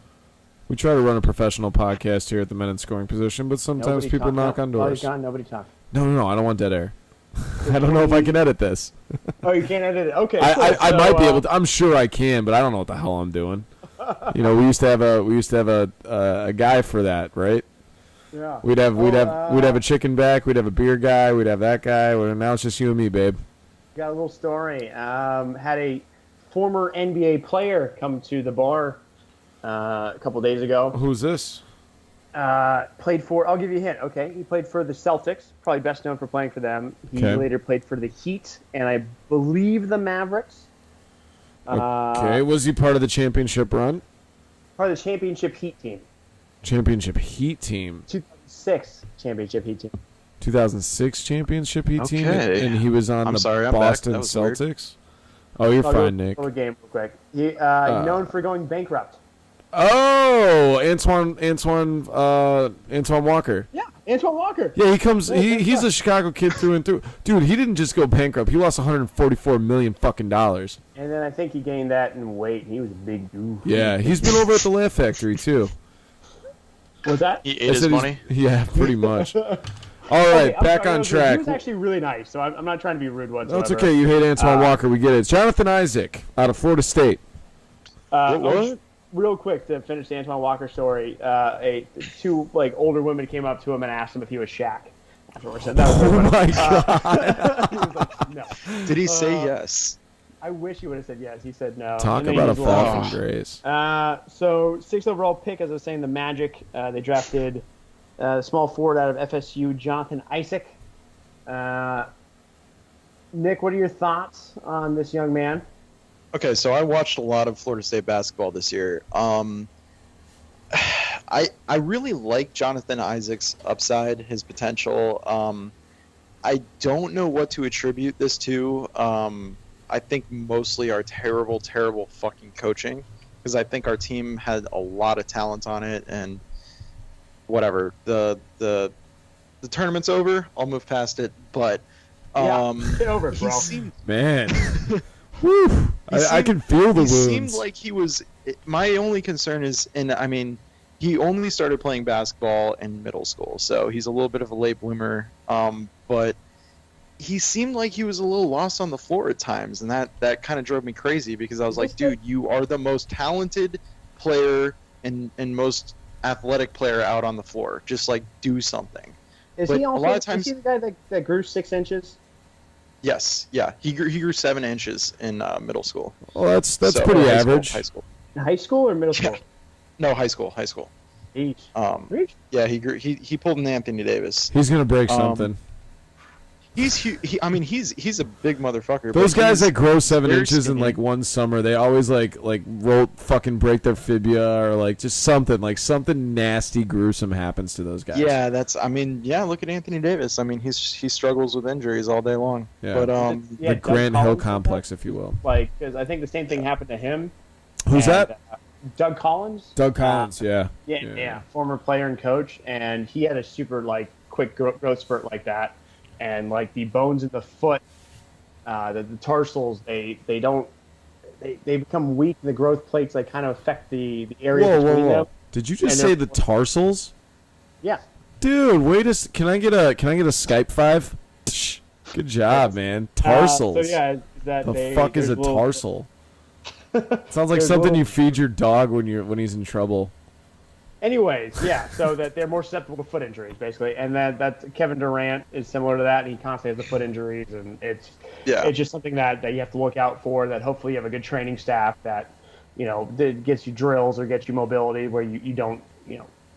We try to run a professional podcast here at the Men in Scoring Position, but sometimes people knock on doors. Nobody talk. No, I don't want dead air. I don't know if I can edit this. Oh, you can't edit it. Okay. I might be able to. I'm sure I can, but I don't know what the hell I'm doing. You know, we used to have a guy for that, right? Yeah. We'd have a chicken back. We'd have a beer guy. We'd have that guy. Now it's just you and me, babe. Got a little story. Had a former NBA player come to the bar a couple days ago. Who's this? Played for. I'll give you a hint. Okay, he played for the Celtics. Probably best known for playing for them. He later played for the Heat and I believe the Mavericks. Okay, was he part of the championship run? Part of the championship Heat team. Championship Heat team. 2006 championship Heat team. 2006 championship Heat team, and he was on the Boston Celtics. Weird. Oh, you're fine, Nick. Game real quick. He known for going bankrupt. Oh, Antoine Walker. Yeah, Antoine Walker. Yeah, he comes. He's a Chicago kid through and through. Dude, he didn't just go bankrupt. He lost $144 million fucking dollars. And then I think he gained that in weight. He was a big dude. Yeah, he's been over at the Laugh Factory too. Was that? He ate his money? Yeah, pretty much. All right, back on track. He was actually really nice, so I'm not trying to be rude whatsoever. That's okay. You hate Antoine Walker. We get it. Jonathan Isaac out of Florida State. What? Real quick to finish the Antoine Walker story, two older women came up to him and asked him if he was Shaq. Afterwards, that was oh my god! He was like, no. Did he say yes? I wish he would have said yes. He said no. Talk about a fall from grace. So 6th overall pick, as I was saying, the Magic. They drafted small forward out of FSU, Jonathan Isaac. Nick, what are your thoughts on this young man? Okay, so I watched a lot of Florida State basketball this year. I really like Jonathan Isaac's upside, his potential. I don't know what to attribute this to. I think mostly our terrible fucking coaching, because I think our team had a lot of talent on it, and whatever. The tournament's over. I'll move past it, but get over it, bro. Man. Woo! I can feel the wounds. He seemed like he was. My only concern is, and I mean, he only started playing basketball in middle school, so he's a little bit of a late bloomer. But he seemed like he was a little lost on the floor at times, and that kind of drove me crazy because I was like, dude, you are the most talented player and most athletic player out on the floor. Just do something. Is he also? A lot of times, is he the guy that grew 6 inches? Yes, yeah. He grew 7 inches in middle school. Well, that's pretty average. High school. High school or middle school? Yeah. No, high school. Each. Yeah, he pulled an Anthony Davis. He's gonna break something. He's a big motherfucker. Those guys that grow 7 inches in one summer, they always fucking break their fibula or just something nasty, gruesome happens to those guys. Yeah, look at Anthony Davis. I mean, he struggles with injuries all day long. Yeah. But the Grant Hill complex, if you will. Because I think the same thing happened to him. Who's that? Doug Collins. Doug Collins, yeah. Yeah, former player and coach, and he had a super quick growth spurt like that. And the bones in the foot, the tarsals, they they become weak. The growth plates like kind of affect the area between them. Did you just say the tarsals? Yeah. Dude, can I get a Skype 5? Good job, man. Tarsals. So yeah, the fuck is a tarsal? Sounds like something you feed your dog when he's in trouble. Anyways, yeah, so that they're more susceptible to foot injuries, basically, and that Kevin Durant is similar to that, and he constantly has the foot injuries, and it's just something that you have to look out for. That hopefully you have a good training staff that that gets you drills or gets you mobility where you don't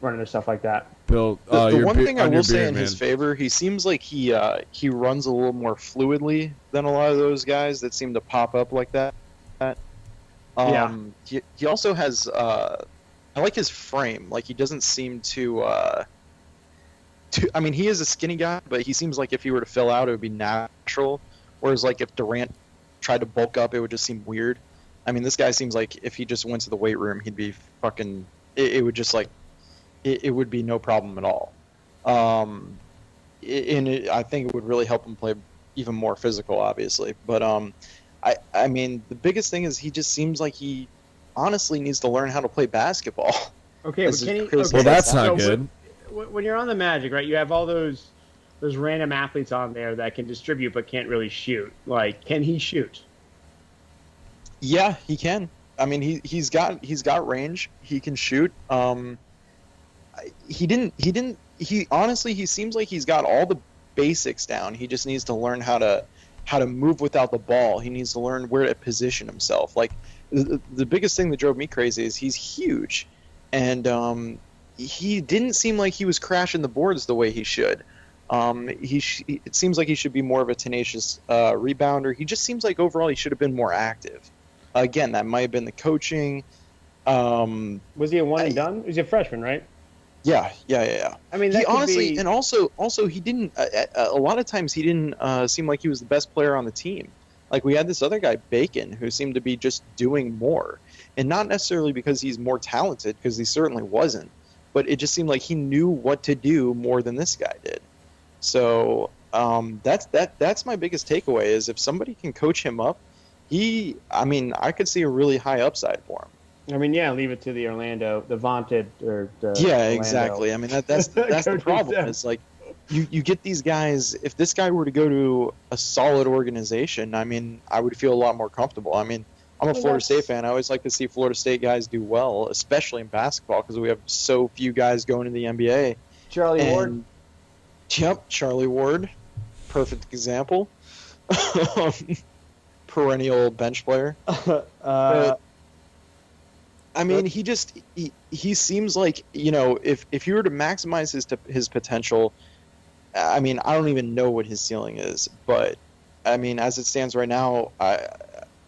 run into stuff like that. Bill, the one thing I will say in his favor, he seems like he runs a little more fluidly than a lot of those guys that seem to pop up like that. He also has. I like his frame. Like, he doesn't seem to. I mean, he is a skinny guy, but he seems like if he were to fill out, it would be natural. Whereas, like, if Durant tried to bulk up, it would just seem weird. I mean, this guy seems like if he just went to the weight room, he'd be fucking. It would just like. It would be no problem at all. I think it would really help him play even more physical, obviously. But I mean, the biggest thing is he just seems like he honestly needs to learn how to play basketball. Okay, but can he? Okay, well, that's not good. When you're on the Magic, right? You have all those random athletes on there that can distribute but can't really shoot. Like, can he shoot? Yeah, he can. I mean, he's got range. He can shoot. He honestly, he seems like he's got all the basics down. He just needs to learn how to move without the ball. He needs to learn where to position himself. Like, the biggest thing that drove me crazy is he's huge, and he didn't seem like he was crashing the boards the way he should. It seems like he should be more of a tenacious rebounder. He just seems like overall he should have been more active. Again, that might have been the coaching. Was he a one and done? He was a freshman, right? Yeah. I mean, he honestly, and also he didn't. A lot of times he didn't seem like he was the best player on the team. Like, we had this other guy, Bacon, who seemed to be just doing more, and not necessarily because he's more talented, because he certainly wasn't. But it just seemed like he knew what to do more than this guy did. So that's my biggest takeaway is if somebody can coach him up, I could see a really high upside for him. I mean, yeah, leave it to the vaunted or the yeah, Orlando. Exactly. I mean, that's the problem. It's like you get these guys. If this guy were to go to a solid organization, I mean, I would feel a lot more comfortable. I mean, I'm a Florida State fan. I always like to see Florida State guys do well, especially in basketball, because we have so few guys going to the NBA. Charlie Ward. Yep, Charlie Ward, perfect example. Perennial bench player. But, I mean, he seems like, if you were to maximize his potential, I mean, I don't even know what his ceiling is, but I mean, as it stands right now,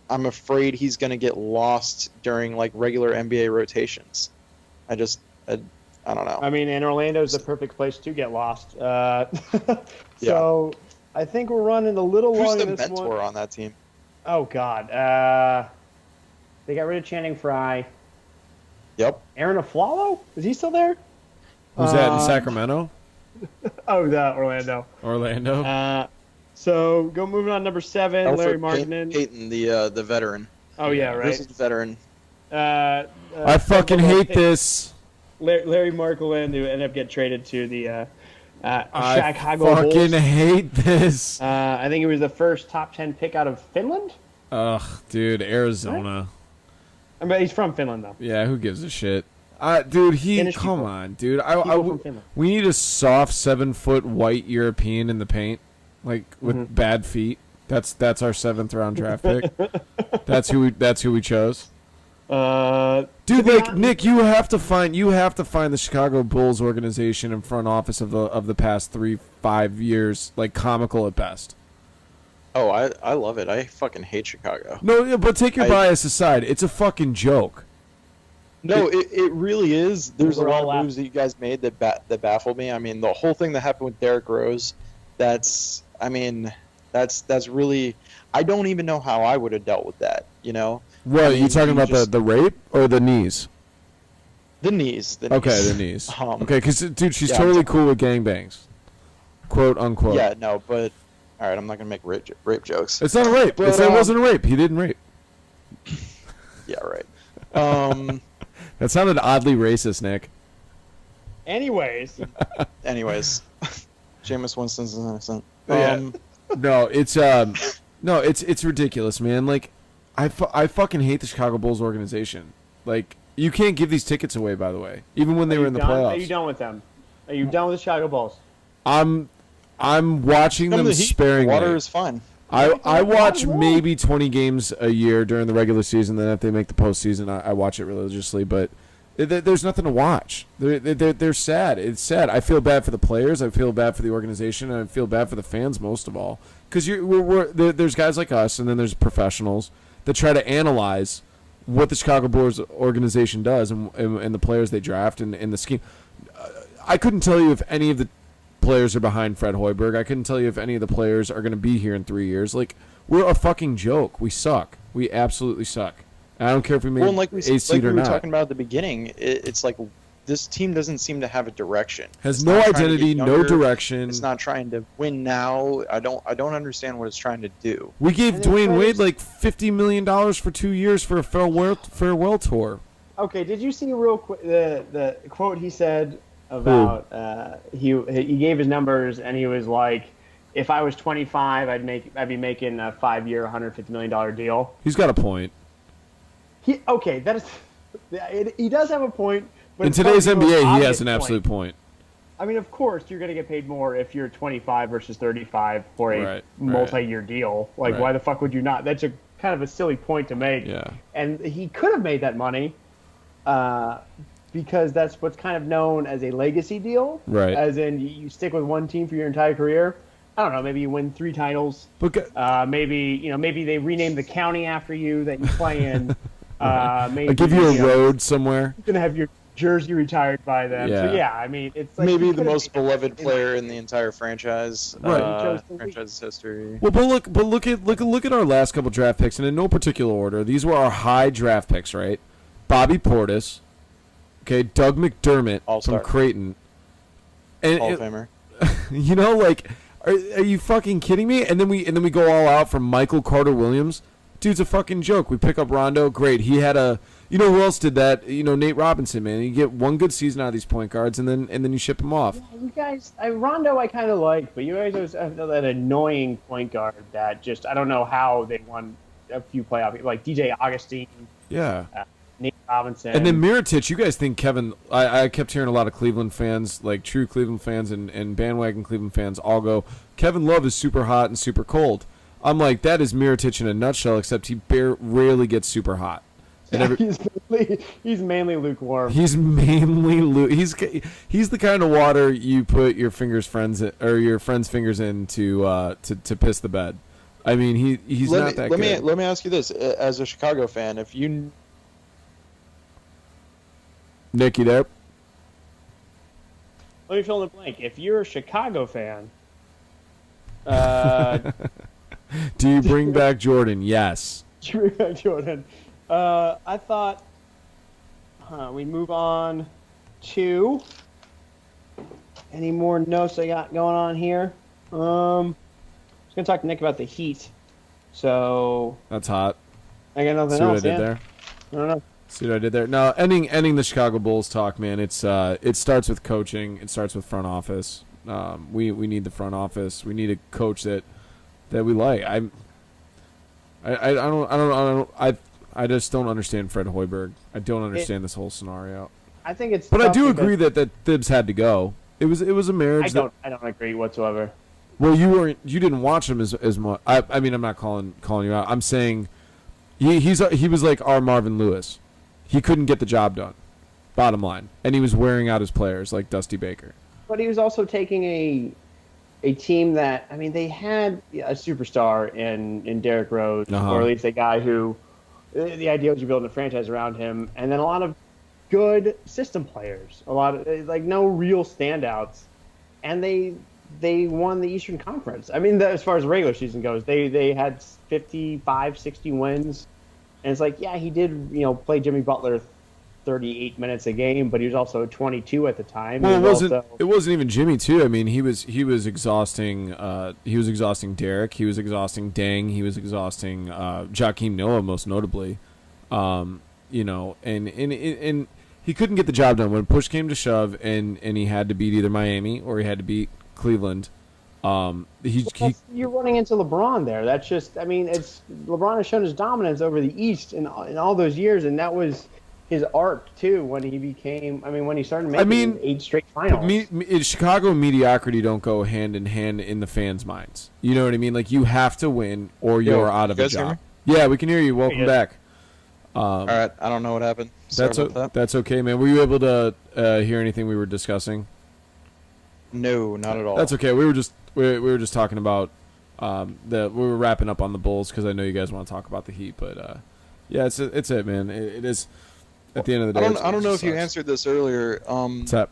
I'm afraid he's going to get lost during like regular NBA rotations. I don't know. I mean, and Orlando's the perfect place to get lost. So I think we're running a little long. Who's the mentor on that team? Oh God, they got rid of Channing Frye. Yep. Aaron Aflalo? Is he still there? Was that in Sacramento? Orlando. So moving on, number 7, Alfred Larry Markkinen. Payton, the veteran. Oh yeah, right. This is the veteran. I fucking hate this. Larry Markkinen, who ended up getting traded to the Chicago Bulls. I fucking Bulls. hate this. I think he was the first top 10 pick out of Finland. Ugh, dude, Arizona. Right? I mean, he's from Finland, though. Yeah, who gives a shit? Dude, come on, dude. We need a soft 7-foot white European in the paint, like with bad feet. That's our 7th round draft pick. That's who we chose. Dude, like Nick, you have to find the Chicago Bulls organization and front office of the past 3-5 years like comical at best. Oh, I love it. I fucking hate Chicago. No, but take your bias aside. It's a fucking joke. No, it really is. There's a lot of moves that you guys made that baffled me. I mean, the whole thing that happened with Derrick Rose, that's really. I don't even know how I would have dealt with that. What are you talking about? The rape or the knees? The knees. Okay, the knees. Okay, because dude, she's totally cool with gangbangs, quote unquote. Yeah, no, but all right, I'm not gonna make rape jokes. It's not a rape. It wasn't a rape. He didn't rape. Yeah, right. That sounded oddly racist, Nick. Anyways, Jameis Winston's an accent. No, it's ridiculous, man. Like, I fucking hate the Chicago Bulls organization. Like, you can't give these tickets away, by the way, even when they were in the playoffs. Are you done with them? Are you done with the Chicago Bulls? I'm watching them sparingly. Water is fine. I watch maybe 20 games a year during the regular season. Then if they make the postseason, I watch it religiously. But there's nothing to watch. They're sad. It's sad. I feel bad for the players. I feel bad for the organization, and I feel bad for the fans most of all. Because there's guys like us, and then there's professionals that try to analyze what the Chicago Bulls organization does and the players they draft and the scheme. I couldn't tell you if any of the players are behind Fred Hoiberg. I couldn't tell you if any of the players are going to be here in 3 years. Like, we're a fucking joke. We suck. We absolutely suck. And I don't care if we make a seed or not. Like we were talking about at the beginning, it's like this team doesn't seem to have a direction. Has no identity, no direction. It's not trying to win now. I don't understand what it's trying to do. We gave Dwayne Wade like $50 million for 2 years for a farewell tour. Okay, did you see real quick the quote he said about he gave his numbers and he was like, if I was 25, I'd be making a 5-year, $150 million deal. He's got a point. He does have a point. But in today's NBA, he has an absolute point. I mean, of course, you're going to get paid more if you're 25 versus 35 for a multi-year deal. Like, why the fuck would you not? That's a kind of a silly point to make. Yeah. And he could have made that money because that's what's kind of known as a legacy deal. Right. As in, you stick with one team for your entire career. I don't know. Maybe you win 3 titles. Maybe they rename the county after you that you play in. Maybe give you a road somewhere. You're gonna have your jersey retired by them. Yeah. So yeah, I mean, it's like maybe the most beloved player in the entire franchise, franchise history. Well, but look at our last couple draft picks, and in no particular order. These were our high draft picks, right? Bobby Portis, okay, Doug McDermott from Creighton, and Hall of Famer. You know, like, are you fucking kidding me? And then we go all out for Michael Carter Williams. Dude's a fucking joke. We pick up Rondo. Great. He had a. You know who else did that? You know, Nate Robinson, man. You get one good season out of these point guards, and then you ship him off. Yeah, you guys, Rondo, I kind of like, but you guys always have that annoying point guard that just I don't know how they won a few playoff, like DJ Augustine. Yeah. Nate Robinson. And then Mirotic. You guys think Kevin? I kept hearing a lot of Cleveland fans, like true Cleveland fans and bandwagon Cleveland fans, all go, Kevin Love is super hot and super cold. I'm like, that is Mirotic in a nutshell, except he rarely gets super hot. And he's mainly lukewarm. He's mainly he's the kind of water you put your friend's fingers in to piss the bed. I mean, he's not that good. Let me ask you this: as a Chicago fan, if you Nick, you there? Let me fill in the blank. If you're a Chicago fan, do you bring back Jordan? Yes. Do you bring back Jordan? I thought we move on to any more notes I got going on here. I was going to talk to Nick about the Heat. So that's hot. I got nothing else. See what I did there? I don't know. See what I did there? No, ending the Chicago Bulls talk, man. It starts with coaching. It starts with front office. We need the front office. We need a coach that we like. I just don't understand Fred Hoiberg. I don't understand this whole scenario. I think it's. But I do agree that Thibs had to go. It was a marriage. I don't agree whatsoever. Well, you didn't watch him as much. I mean, I'm not calling you out. I'm saying he was like our Marvin Lewis. He couldn't get the job done. Bottom line, and he was wearing out his players like Dusty Baker. But he was also taking a team that, I mean, they had a superstar in Derrick Rose, or at least a guy who. The idea was you're building a franchise around him, and then a lot of good system players, a lot of like no real standouts, and they won the Eastern Conference. I mean, as far as the regular season goes, they had 55, 60 wins, and it's like, yeah, he did play Jimmy Butler 38 minutes a game, but he was also 22 at the time. Well, it wasn't even Jimmy too. I mean, he was exhausting. He was exhausting Derek. He was exhausting Deng. He was exhausting Joakim Noah, most notably. and he couldn't get the job done when push came to shove, and he had to beat either Miami or he had to beat Cleveland. You're running into LeBron there. That's just, it's LeBron has shown his dominance over the East in all those years, and that was his arc too when he started making 8 straight finals. Chicago and mediocrity don't go hand in hand in the fans' minds. You know what I mean? Like, you have to win or you're out of a job. Yeah, we can hear you. Welcome back. All right, I don't know what happened. That's okay, man. Were you able to hear anything we were discussing? No, not at all. That's okay. We were just talking about we were wrapping up on the Bulls because I know you guys want to talk about the Heat, but yeah, it's it, man. It is. At the end of the day, I don't know if you answered this earlier.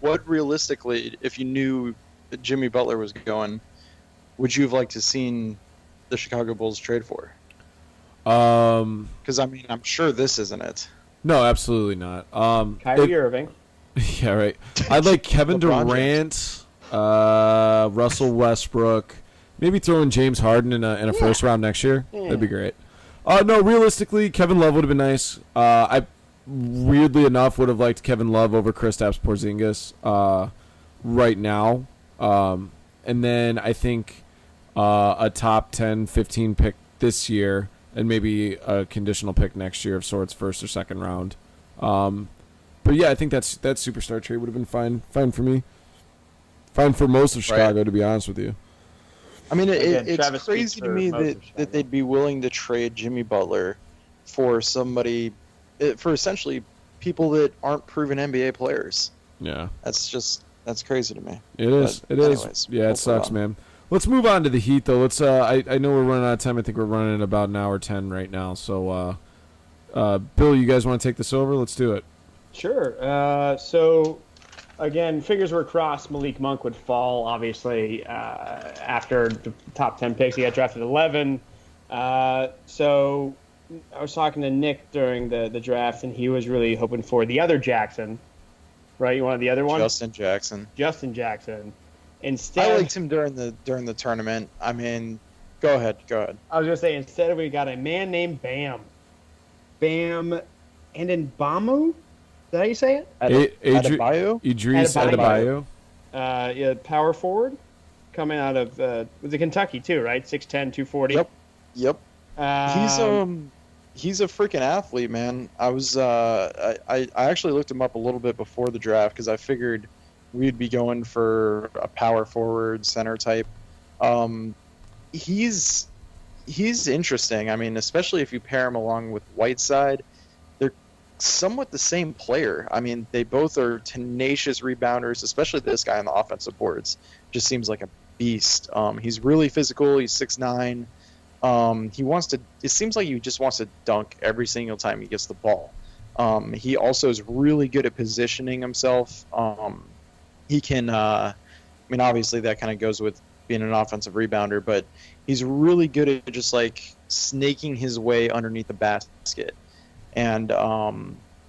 What realistically, if you knew that Jimmy Butler was going, would you have liked to seen the Chicago Bulls trade for? Because I'm sure this isn't it. No, absolutely not. Kyrie Irving. Yeah, right. I'd like Kevin Durant, Russell Westbrook, maybe throw in James Harden in a first round next year. Yeah. That'd be great. No, realistically, Kevin Love would have been nice. I weirdly enough would have liked Kevin Love over Kristaps Porzingis right now. And then I think a top 10, 15 pick this year and maybe a conditional pick next year of sorts, first or second round. But yeah, I think that superstar trade would have been fine for me. Fine for most of Chicago, to be honest with you. I mean, it's crazy to me that they'd be willing to trade Jimmy Butler for somebody, for essentially people that aren't proven NBA players. Yeah. That's crazy to me. It is. Yeah, it sucks, man. Let's move on to the Heat, though. Let's. I know we're running out of time. I think we're running at about an hour 10 right now. So, Bill, you guys want to take this over? Let's do it. Sure. So, again, fingers were crossed Malik Monk would fall, obviously, after the top 10 picks. He got drafted 11. So I was talking to Nick during the draft, and he was really hoping for the other Jackson. Right? You wanted the other one? Justin Jackson. Instead, I liked him during the tournament. I mean, go ahead. I was going to say, instead we got a man named Bam Adebayo. Is that how you say it? Adebayo? Idris Adebayo. Yeah, power forward, coming out of was it Kentucky too, right? 6'10", 240. Yep. He's a freaking athlete, man. I was I actually looked him up a little bit before the draft because I figured we'd be going for a power forward center type. He's interesting. I mean, especially if you pair him along with Whiteside. They're somewhat the same player. I mean, they both are tenacious rebounders, especially this guy on the offensive boards. Just seems like a beast. He's really physical. He's 6'9". It seems like he just wants to dunk every single time he gets the ball. He also is really good at positioning himself. He can, obviously that kind of goes with being an offensive rebounder, but he's really good at just like snaking his way underneath the basket. And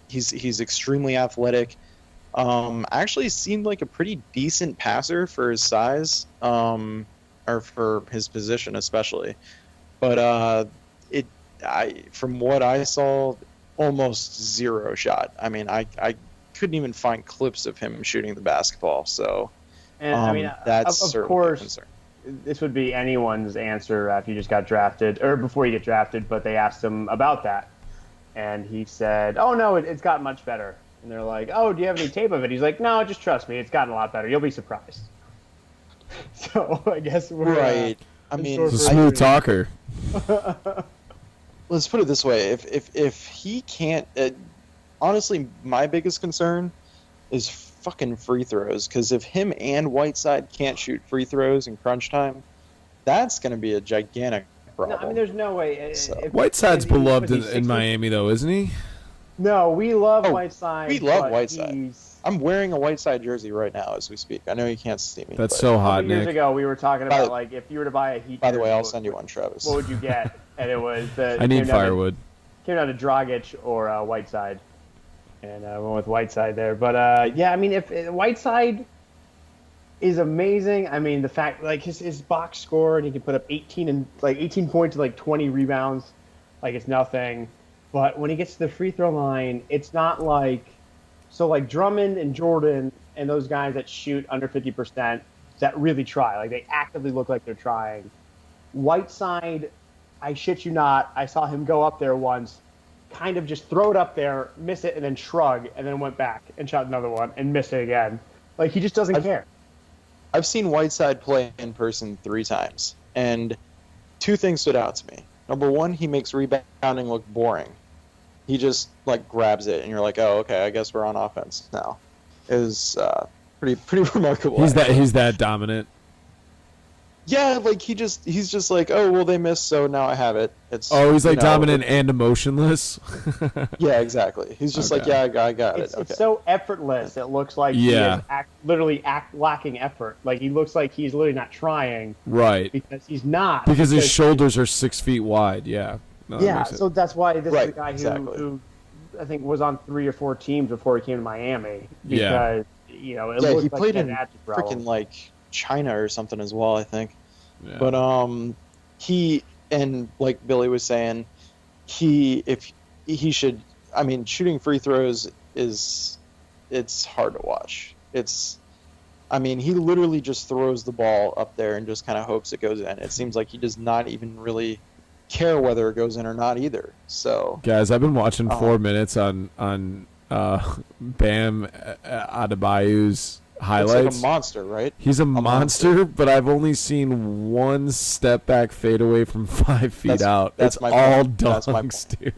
he's extremely athletic. Actually seemed like a pretty decent passer for his size, or for his position especially. But from what I saw, almost zero shot. I mean, I couldn't even find clips of him shooting the basketball. So, and that's of course, this would be anyone's answer after you just got drafted or before you get drafted. But they asked him about that, and he said, "Oh no, it's gotten much better." And they're like, "Oh, do you have any tape of it?" He's like, "No, just trust me, it's gotten a lot better. You'll be surprised." So I guess we're right. He's a smooth talker. Let's put it this way: if he can't, honestly, my biggest concern is fucking free throws. Because if him and Whiteside can't shoot free throws in crunch time, that's going to be a gigantic problem. No, I mean, there's no way. Whiteside's beloved in Miami, though, isn't he? No, we love Whiteside. We love Whiteside. I'm wearing a Whiteside jersey right now as we speak. I know you can't see me. That's so hot, Nick. Years ago, we were talking about like if you were to buy a Heat. By the way, I'll send you one, Travis. What would you get? And it was I need firewood. Came down to Dragic or Whiteside, and I went with Whiteside there. But yeah, I mean, if Whiteside is amazing. I mean, the fact like his box score and he can put up 18 points and like 20 rebounds, like it's nothing. But when he gets to the free throw line, it's not like so like Drummond and Jordan and those guys that shoot under 50% that really try. Like they actively look like they're trying. Whiteside, I shit you not, I saw him go up there once, kind of just throw it up there, miss it, and then shrug, and then went back and shot another one and missed it again. Like he just doesn't care. I've seen Whiteside play in person 3 times, and 2 things stood out to me. Number 1, he makes rebounding look boring. He just like grabs it, and you're like, oh, okay, I guess we're on offense now. It was pretty remarkable. He's that dominant. Yeah, like he's just like, oh well, they missed, so now I have it. He's like dominant and emotionless. Yeah, exactly. He's just like, yeah, I got it. Okay. It's so effortless. It looks like he is literally lacking effort. Like he looks like he's literally not trying. Right. Because he's not. Because his shoulders are 6 feet wide. Yeah. No, yeah. So that's why this is the guy who I think was on 3 or 4 teams before he came to Miami. Because it looks he like played in freaking like China or something as well, I think. Yeah. But he, and like Billy was saying, if he should, I mean, shooting free throws it's hard to watch. I mean, he literally just throws the ball up there and just kind of hopes it goes in. It seems like he does not even really care whether it goes in or not either. So guys, I've been watching 4 minutes on Bam Adebayo's highlights. It's like a monster, right? He's a monster, but I've only seen 1 step back fadeaway from 5 feet out. It's all dunks, dude.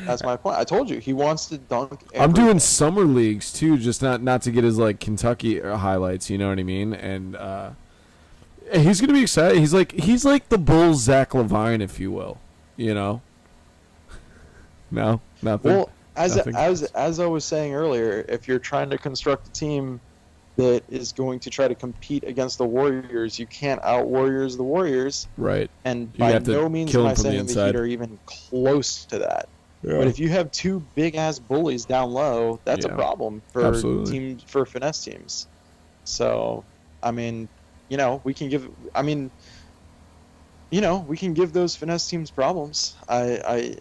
That's my point. I told you he wants to dunk. I'm doing summer leagues too, just not to get his like Kentucky highlights. You know what I mean? And he's gonna be excited. He's like the Bulls' Zach LaVine, if you will. You know? No, nothing. Well, as I was saying earlier, if you're trying to construct a team that is going to try to compete against the Warriors, you can't out-Warriors the Warriors. Right. And by no means am I saying the Heat are even close to that. Yeah. But if you have 2 big-ass bullies down low, that's a problem for finesse teams. So, I mean, we can give those finesse teams problems. I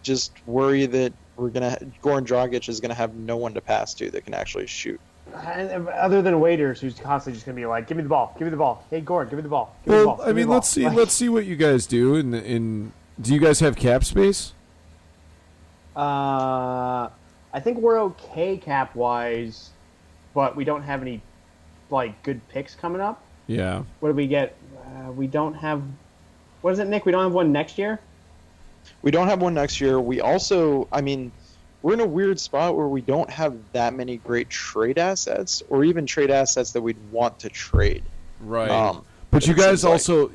just worry that Goran Dragic is gonna have no one to pass to that can actually shoot. Other than Waiters, who's constantly just gonna be like, "Give me the ball, give me the ball." Hey, Gordon, give me the ball. Well, I mean, let's see what you guys do. Do you guys have cap space? I think we're okay cap wise, but we don't have any like good picks coming up. Yeah. What do we get? We don't have. What is it, Nick? We don't have one next year. We don't have one next year. We also, I mean, we're in a weird spot where we don't have that many great trade assets, or even trade assets that we'd want to trade. Right. But you guys are also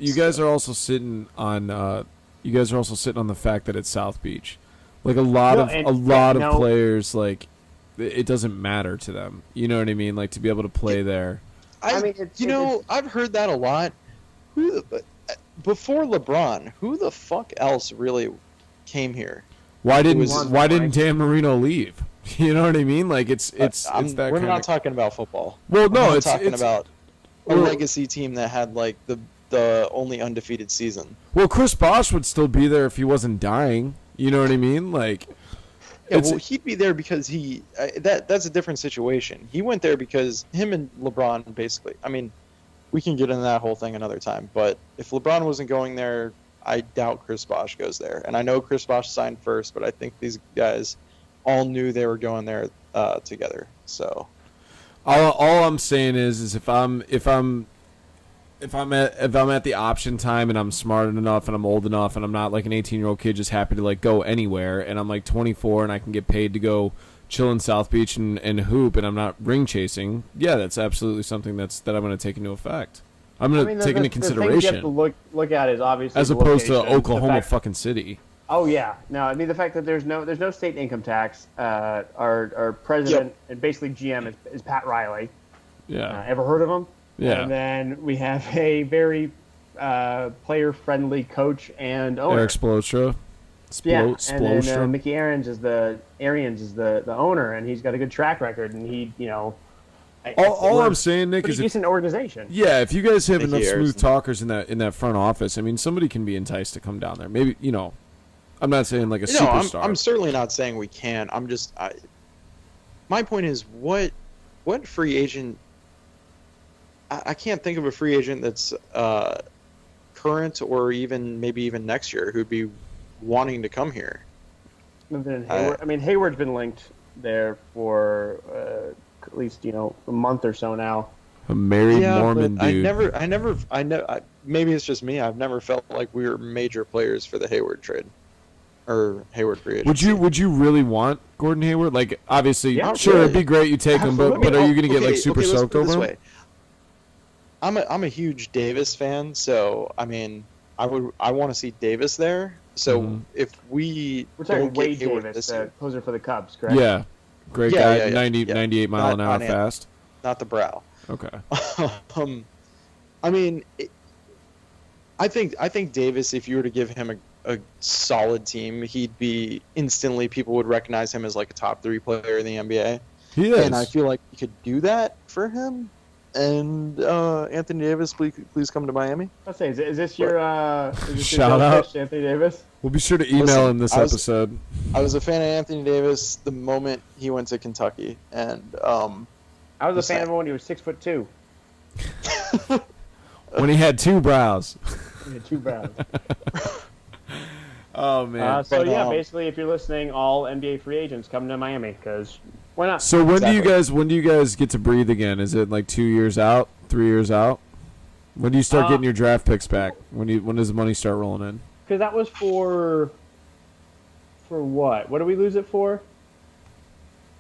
sitting on the fact that it's South Beach. Like a lot of players, like it doesn't matter to them. You know what I mean? Like to be able to play there. I've heard that a lot. Before LeBron, who the fuck else really came here? Why didn't Dan Marino leave? You know what I mean? Like it's that. We're not talking about football. Well, no, it's talking about a legacy team that had like the only undefeated season. Well, Chris Bosh would still be there if he wasn't dying. You know what I mean? Like, he'd be there because that's a different situation. He went there because him and LeBron basically. I mean, we can get into that whole thing another time. But if LeBron wasn't going there, I doubt Chris Bosh goes there. And I know Chris Bosh signed first, but I think these guys all knew they were going there together. So, all I'm saying is if I'm at the option time and I'm smart enough and I'm old enough and I'm not like an 18-year-old kid just happy to like go anywhere, and I'm like 24 and I can get paid to go chill in South Beach and hoop and I'm not ring chasing, yeah, that's absolutely something that I'm going to take into effect. I'm going to take into consideration. The thing you have to look at is obviously as opposed to Oklahoma fucking City. Oh yeah, no, I mean the fact that there's no state income tax. Our president and basically GM is Pat Riley. Yeah. Ever heard of him? Yeah. And then we have a very player-friendly coach and owner. Eric Spoelstra. And then Mickey Arians is the owner, and he's got a good track record, and he, all I'm saying, Nick, is decent organization. Yeah, if you guys have enough smooth talkers in that front office, I mean, somebody can be enticed to come down there. Maybe, I'm not saying like a superstar. I'm certainly not saying we can. I'm just my point is what free agent. I can't think of a free agent that's current or maybe even next year who'd be wanting to come here. Hayward's been linked there for at least a month or so now. A married Mormon dude. I never. Maybe it's just me. I've never felt like we were major players for the Hayward trade or Hayward free agency. Would you really want Gordon Hayward? Like, obviously, sure, really. It'd be great you take him, but are you going to get like super soaked over him? I'm a huge Davis fan, so I mean, I want to see Davis there. So if we're talking Wade Davis, poser for the Cubs, correct? Yeah, great guy, 98 mile an hour fast. Not the brow. Okay. I mean, I think Davis, if you were to give him a solid team, he'd be instantly, people would recognize him as like a top 3 player in the NBA. He is. And I feel like you could do that for him. And Anthony Davis, please come to Miami. I'll say, is this your shout out, pitch, Anthony Davis? We'll be sure to email him this episode. I was a fan of Anthony Davis the moment he went to Kentucky, and I was a fan of him when he was 6'2". When he had 2 brows. He had 2 brows. Oh man. Basically, if you're listening, all NBA free agents come to Miami because why not? So when do you guys get to breathe again? Is it like 2 years out, 3 years out? When do you start getting your draft picks back? When does the money start rolling in? Because that was for what? What did we lose it for?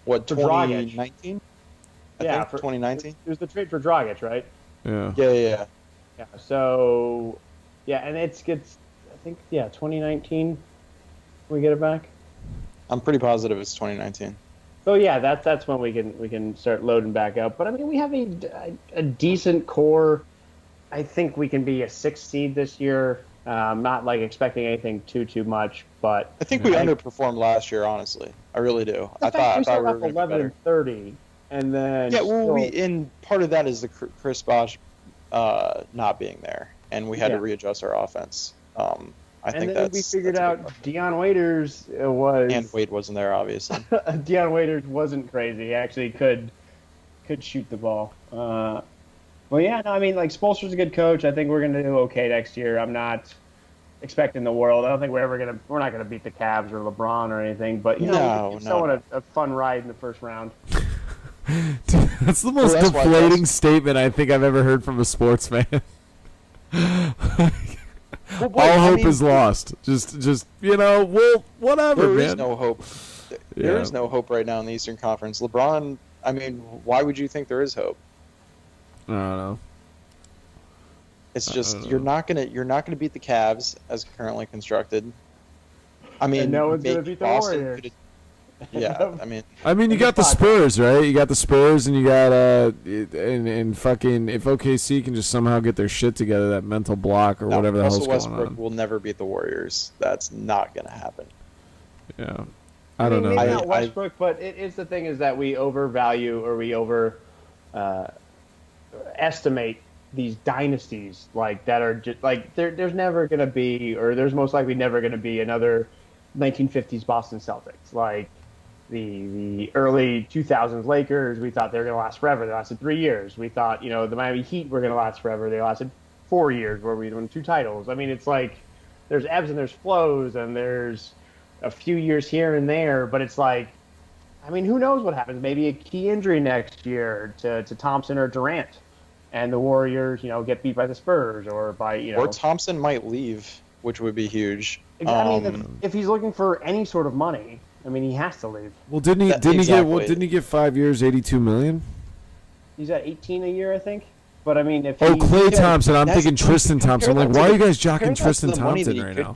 What, 2019? Yeah, for 2019. It was the trade for Dragic, right? Yeah. Yeah. So, and I think 2019. We get it back. I'm pretty positive it's 2019. So that's when we can start loading back up. But I mean, we have a decent core. I think we can be a 6th seed this year. Not like expecting anything too much, but I think we underperformed last year. Honestly, I really do. I thought we were 11-30, and then and part of that is the Chris Bosh not being there, and we had to readjust our offense. I think we figured out Deion Waiters was, and Wade wasn't there, obviously. Deion Waiters wasn't crazy. He actually could shoot the ball. I mean, like, Spoelstra's a good coach. I think we're going to do okay next year. I'm not expecting the world. I don't think we're not going to beat the Cavs or LeBron or anything. But someone a fun ride in the first round. Dude, that's the most deflating statement I think I've ever heard from a sports fan. All hope is lost. Just whatever, man. There is no hope. There is no hope right now in the Eastern Conference. LeBron, I mean, why would you think there is hope? I don't know. It's just you're not gonna beat the Cavs as currently constructed. I mean, and no one's gonna beat the Warriors. Yeah, I mean, you got the Spurs, right? You got the Spurs, and you got and fucking if OKC can just somehow get their shit together, that mental block or whatever the hell's going on. Westbrook will never beat the Warriors. That's not gonna happen. Yeah, I don't know. Maybe not Westbrook, but the thing is that we overvalue or we estimate these dynasties that are just like there's never gonna be, or there's most likely never gonna be another 1950s Boston Celtics like. The early 2000s Lakers, we thought they were going to last forever. They lasted 3 years. We thought, the Miami Heat were going to last forever. They lasted 4 years where we won 2 titles. I mean, it's like there's ebbs and there's flows and there's a few years here and there. But it's like, I mean, who knows what happens? Maybe a key injury next year to Thompson or Durant. And the Warriors, get beat by the Spurs or by, Or Thompson might leave, which would be huge. I mean, if he's looking for any sort of money, I mean, he has to leave. Well, didn't he get 5 years, $82 million? He's at 18 a year, I think. But I mean, if Klay Thompson, I'm thinking Tristan Thompson. I'm like, why are you guys jocking Tristan Thompson right now?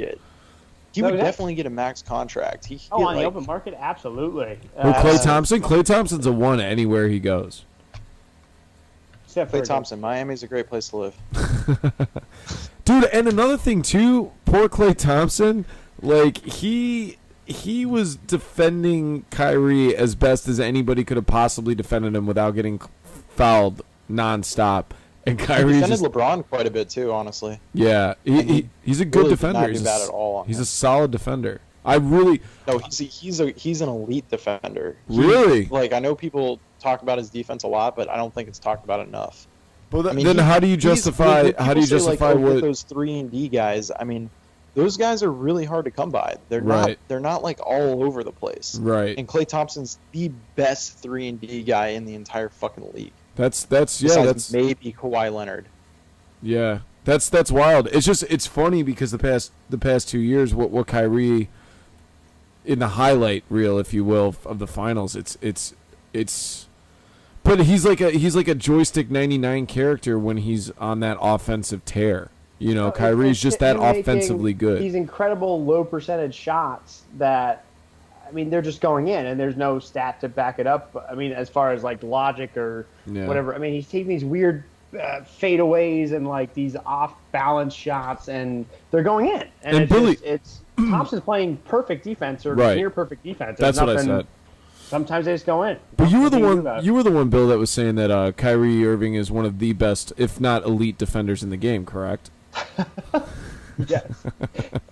He would definitely get a max contract. On the open market, absolutely. Klay Thompson. Klay Thompson's a 1 anywhere he goes. Klay Thompson, Miami's a great place to live. Dude, and another thing too, poor Klay Thompson, like he was defending Kyrie as best as anybody could have possibly defended him without getting fouled nonstop. And Kyrie defended LeBron quite a bit too, honestly. Yeah, he's a good defender. Not bad at all. He's a solid defender. No, he's an elite defender. Really? Like, I know people talk about his defense a lot, but I don't think it's talked about enough. Well, then how do you justify like, what those 3-and-D guys? I mean, those guys are really hard to come by. They're not like all over the place. Right. And Klay Thompson's the best 3-and-D guy in the entire fucking league. That's maybe Kawhi Leonard. Yeah. That's wild. It's funny because the past 2 years what Kyrie in the highlight reel, if you will, of the finals, it's but he's like a joystick 99 character when he's on that offensive tear. You know, Kyrie's just that offensively good. These incredible low percentage shots that, I mean, they're just going in, and there's no stat to back it up. I mean, as far as like logic or whatever. I mean, he's taking these weird fadeaways and like these off balance shots, and they're going in. And it's Thompson's playing perfect defense or near perfect defense. That's what I said. Sometimes they just go in. But you were the one, Bill, that was saying that Kyrie Irving is one of the best, if not elite, defenders in the game. Correct? Yes,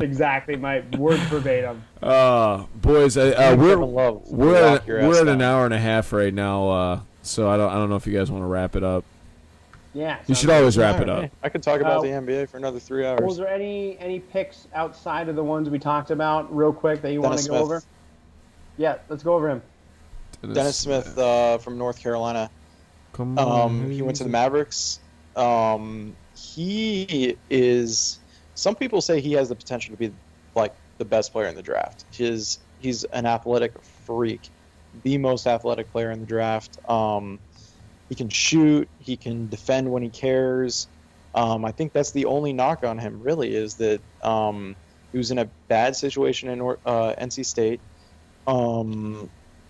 exactly. My word verbatim. Boys, we're at an hour and a half right now. So I don't know if you guys want to wrap it up. Yeah, you should always wrap it up. I could talk about the NBA for another 3 hours. Was there any picks outside of the ones we talked about, real quick, that you want to go over? Yeah, let's go over him. Dennis Smith from North Carolina. Come on. He went to the Mavericks. He is. Some people say he has the potential to be like the best player in the draft. He's an athletic freak, the most athletic player in the draft. He can shoot. He can defend when he cares. I think that's the only knock on him, really, is that he was in a bad situation in NC State.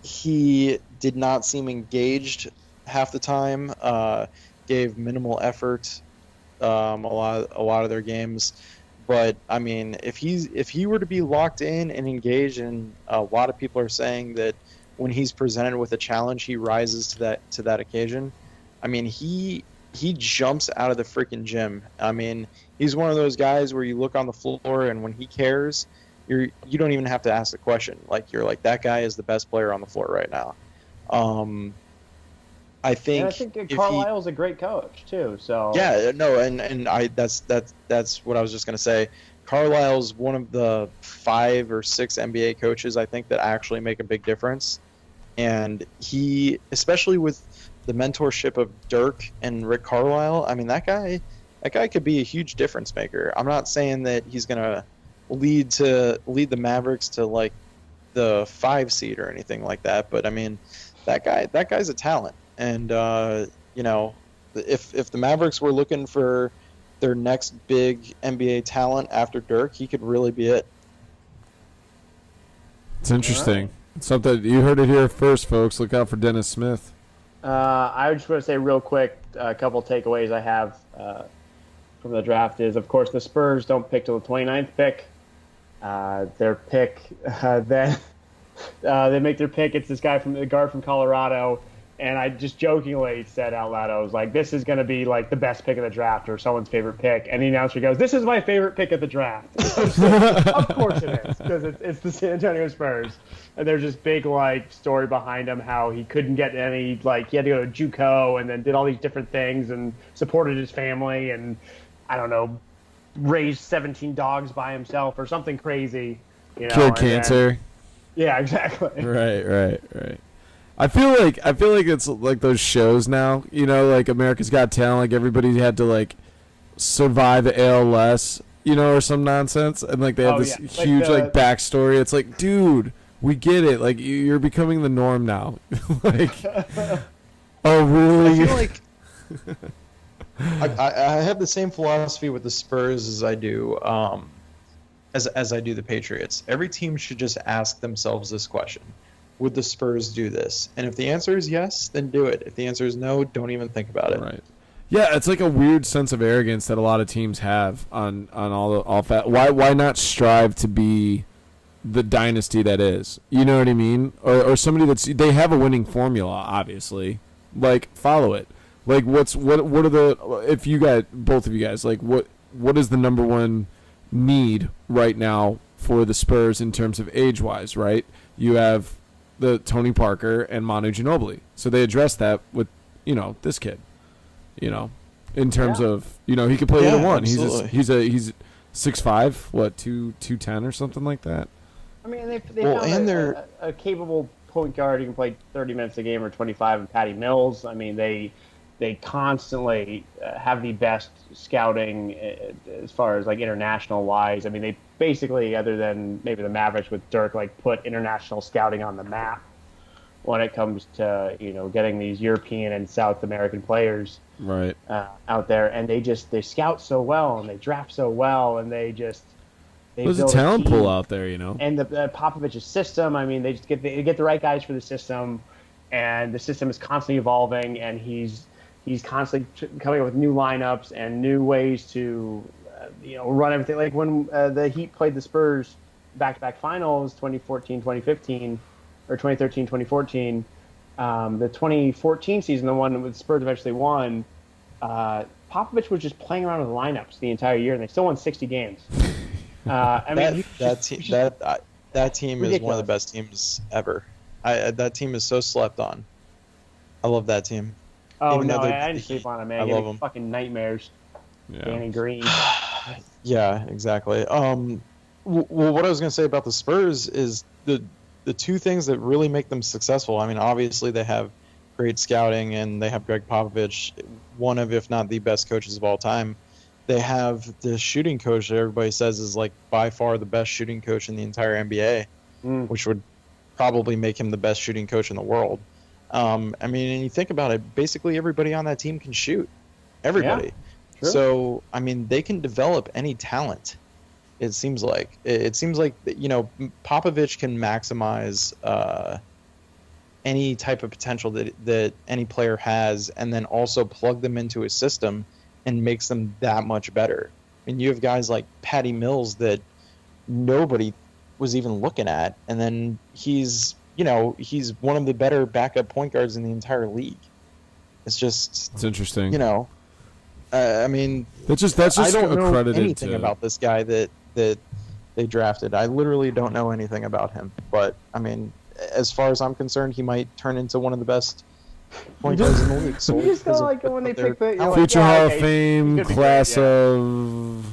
He did not seem engaged half the time. Gave minimal effort a lot of their games. But I mean, if he were to be locked in and engaged, and a lot of people are saying that when he's presented with a challenge, he rises to that occasion. I mean, he jumps out of the freaking gym. I mean, he's one of those guys where you look on the floor, and when he cares, you don't even have to ask the question. Like, you're like, that guy is the best player on the floor right now. I think Carlisle's a great coach too. So yeah, no, and that's what I was just gonna say. Carlisle's one of the 5 or 6 NBA coaches I think that actually make a big difference, and he, especially with the mentorship of Dirk and Rick Carlisle, I mean, that guy could be a huge difference maker. I'm not saying that he's gonna lead the Mavericks to like the 5 seed or anything like that, but I mean, that guy's a talent. And you know, if the Mavericks were looking for their next big NBA talent after Dirk, he could really be it. It's interesting. It's something you heard it here first, folks. Look out for Dennis Smith. I just want to say real quick, a couple takeaways I have from the draft is, of course, the Spurs don't pick till the 29th pick. Their pick, then they make their pick. It's this guy the guard from Colorado. And I just jokingly said out loud, I was like, this is going to be like the best pick of the draft or someone's favorite pick. And the announcer goes, this is my favorite pick of the draft. Of course it is, because it's the San Antonio Spurs. And there's this big like story behind him, how he couldn't get any, like he had to go to JUCO and then did all these different things and supported his family and, I don't know, raised 17 dogs by himself or something crazy. You know, cured cancer. Yeah, exactly. Right. I feel like it's like those shows now, you know, like America's Got Talent, like everybody had to like survive ALS, you know, or some nonsense, and like they have this huge like backstory. It's like, dude, we get it. Like you're becoming the norm now. Like, oh really? I feel like I have the same philosophy with the Spurs as I do as I do the Patriots. Every team should just ask themselves this question. Would the Spurs do this? And if the answer is yes, then do it. If the answer is no, don't even think about it. Right. Yeah, it's like a weird sense of arrogance that a lot of teams have on all that. Why not strive to be the dynasty that is? You know what I mean? Or somebody they have a winning formula, obviously. Like, follow it. Like, what are the, if you guys, both of you guys, like what is the number one need right now for the Spurs in terms of age-wise, right? You have the Tony Parker and Manu Ginobili. So they addressed that with, this kid, in terms of, he could play either one. Absolutely. He's 6'5", 210 or something like that. I mean, they found a capable point guard who can play 30 minutes a game or 25 in Patty Mills. I mean, they constantly have the best scouting as far as like international wise. I mean, they basically, other than maybe the Mavericks with Dirk, like put international scouting on the map when it comes to getting these European and South American players right out there. And they scout so well and they draft so well and there's a talent pool out there, And the Popovich's system, I mean, they just get the right guys for the system, and the system is constantly evolving, and he's constantly coming up with new lineups and new ways to, run everything. Like when the Heat played the Spurs back-to-back finals, 2014, 2015, or 2013, 2014, the 2014 season, the one with the Spurs eventually won, Popovich was just playing around with lineups the entire year, and they still won 60 games. That team ridiculous. Is one of the best teams ever. That team is so slept on. I love that team. Oh, no, I didn't sleep on it, man. I love them. Fucking nightmares. Yeah. Danny Green. Yeah, exactly. Well, what I was going to say about the Spurs is the two things that really make them successful. I mean, obviously they have great scouting, and they have Greg Popovich, one of, if not the best coaches of all time. They have the shooting coach that everybody says is like by far the best shooting coach in the entire NBA, which would probably make him the best shooting coach in the world. I mean, and you think about it, basically everybody on that team can shoot. Everybody. Yeah, sure. So, I mean, they can develop any talent. It seems like. Popovich can maximize any type of potential that any player has, and then also plug them into a system and makes them that much better. I mean, you have guys like Patty Mills that nobody was even looking at, and then he's one of the better backup point guards in the entire league. It's interesting. I mean, that's just I don't know accredited anything about this guy that they drafted. I literally don't know anything about him. But I mean, as far as I'm concerned, he might turn into one of the best point guards in the league. So you just go like when they pick the future Hall of Fame class of.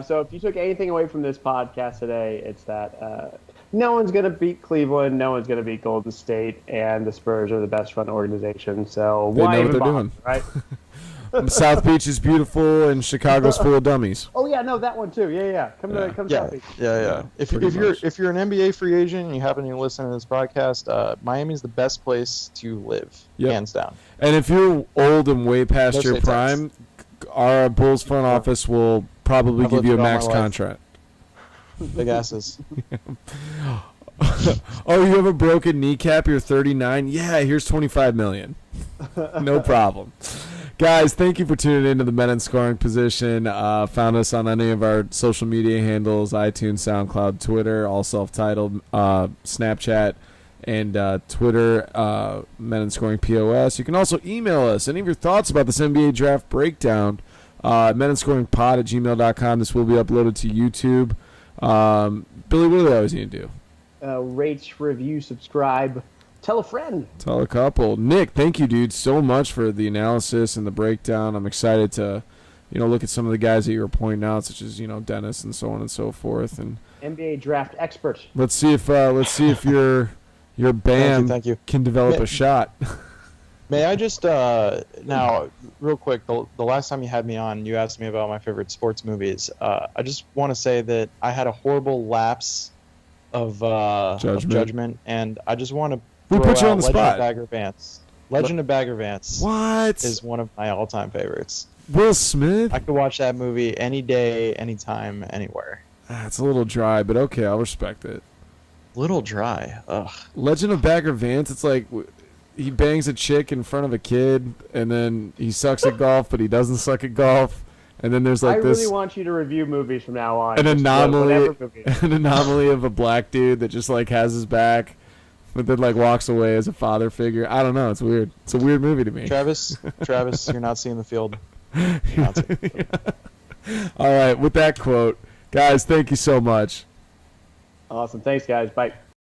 So if you took anything away from this podcast today, it's that no one's going to beat Cleveland, no one's going to beat Golden State, and the Spurs are the best run organization. So they why know what even they're bother, doing, right? South Beach is beautiful, and Chicago's full of dummies. Oh yeah, no, that one too. Yeah. Come South Beach. Yeah. If you're an NBA free agent and you happen to listen to this podcast, Miami's the best place to live, hands down. And if you're old and way past your prime, our Bulls front office will probably give you a max contract. Big asses. Oh, you have a broken kneecap, you're 39? Yeah, here's $25 million. No problem. Guys, thank you for tuning in to the Men in Scoring Position. Found us on any of our social media handles, iTunes, SoundCloud, Twitter, all self-titled, Snapchat, and Twitter, Men in Scoring POS. You can also email us any of your thoughts about this NBA draft breakdown, meninscoringpod@gmail.com. This will be uploaded to YouTube. Billy, what do they always need to do? Rate, review, subscribe, tell a friend. Tell a couple. Nick, thank you, dude, so much for the analysis and the breakdown. I'm excited to, look at some of the guys that you were pointing out, such as, Dennis and so on and so forth. And NBA draft expert. Let's see if your Bam thank you. Can develop a shot. May I just now, real quick, the last time you had me on, you asked me about my favorite sports movies. I just want to say that I had a horrible lapse of judgment, and I just want to put you on the spot. Legend of Bagger Vance. What is one of my all-time favorites? Will Smith. I could watch that movie any day, anytime, anywhere. It's a little dry, but okay, I'll respect it. Little dry. Ugh. Legend of Bagger Vance. It's like he bangs a chick in front of a kid, and then he sucks at golf, but he doesn't suck at golf. And then there's like I really want you to review movies from now on. An anomaly of a black dude that just like has his back, but then like walks away as a father figure. I don't know. It's weird. It's a weird movie to me. Travis, you're not seeing the field. All right. With that quote, Guys, thank you so much. Awesome. Thanks, guys. Bye.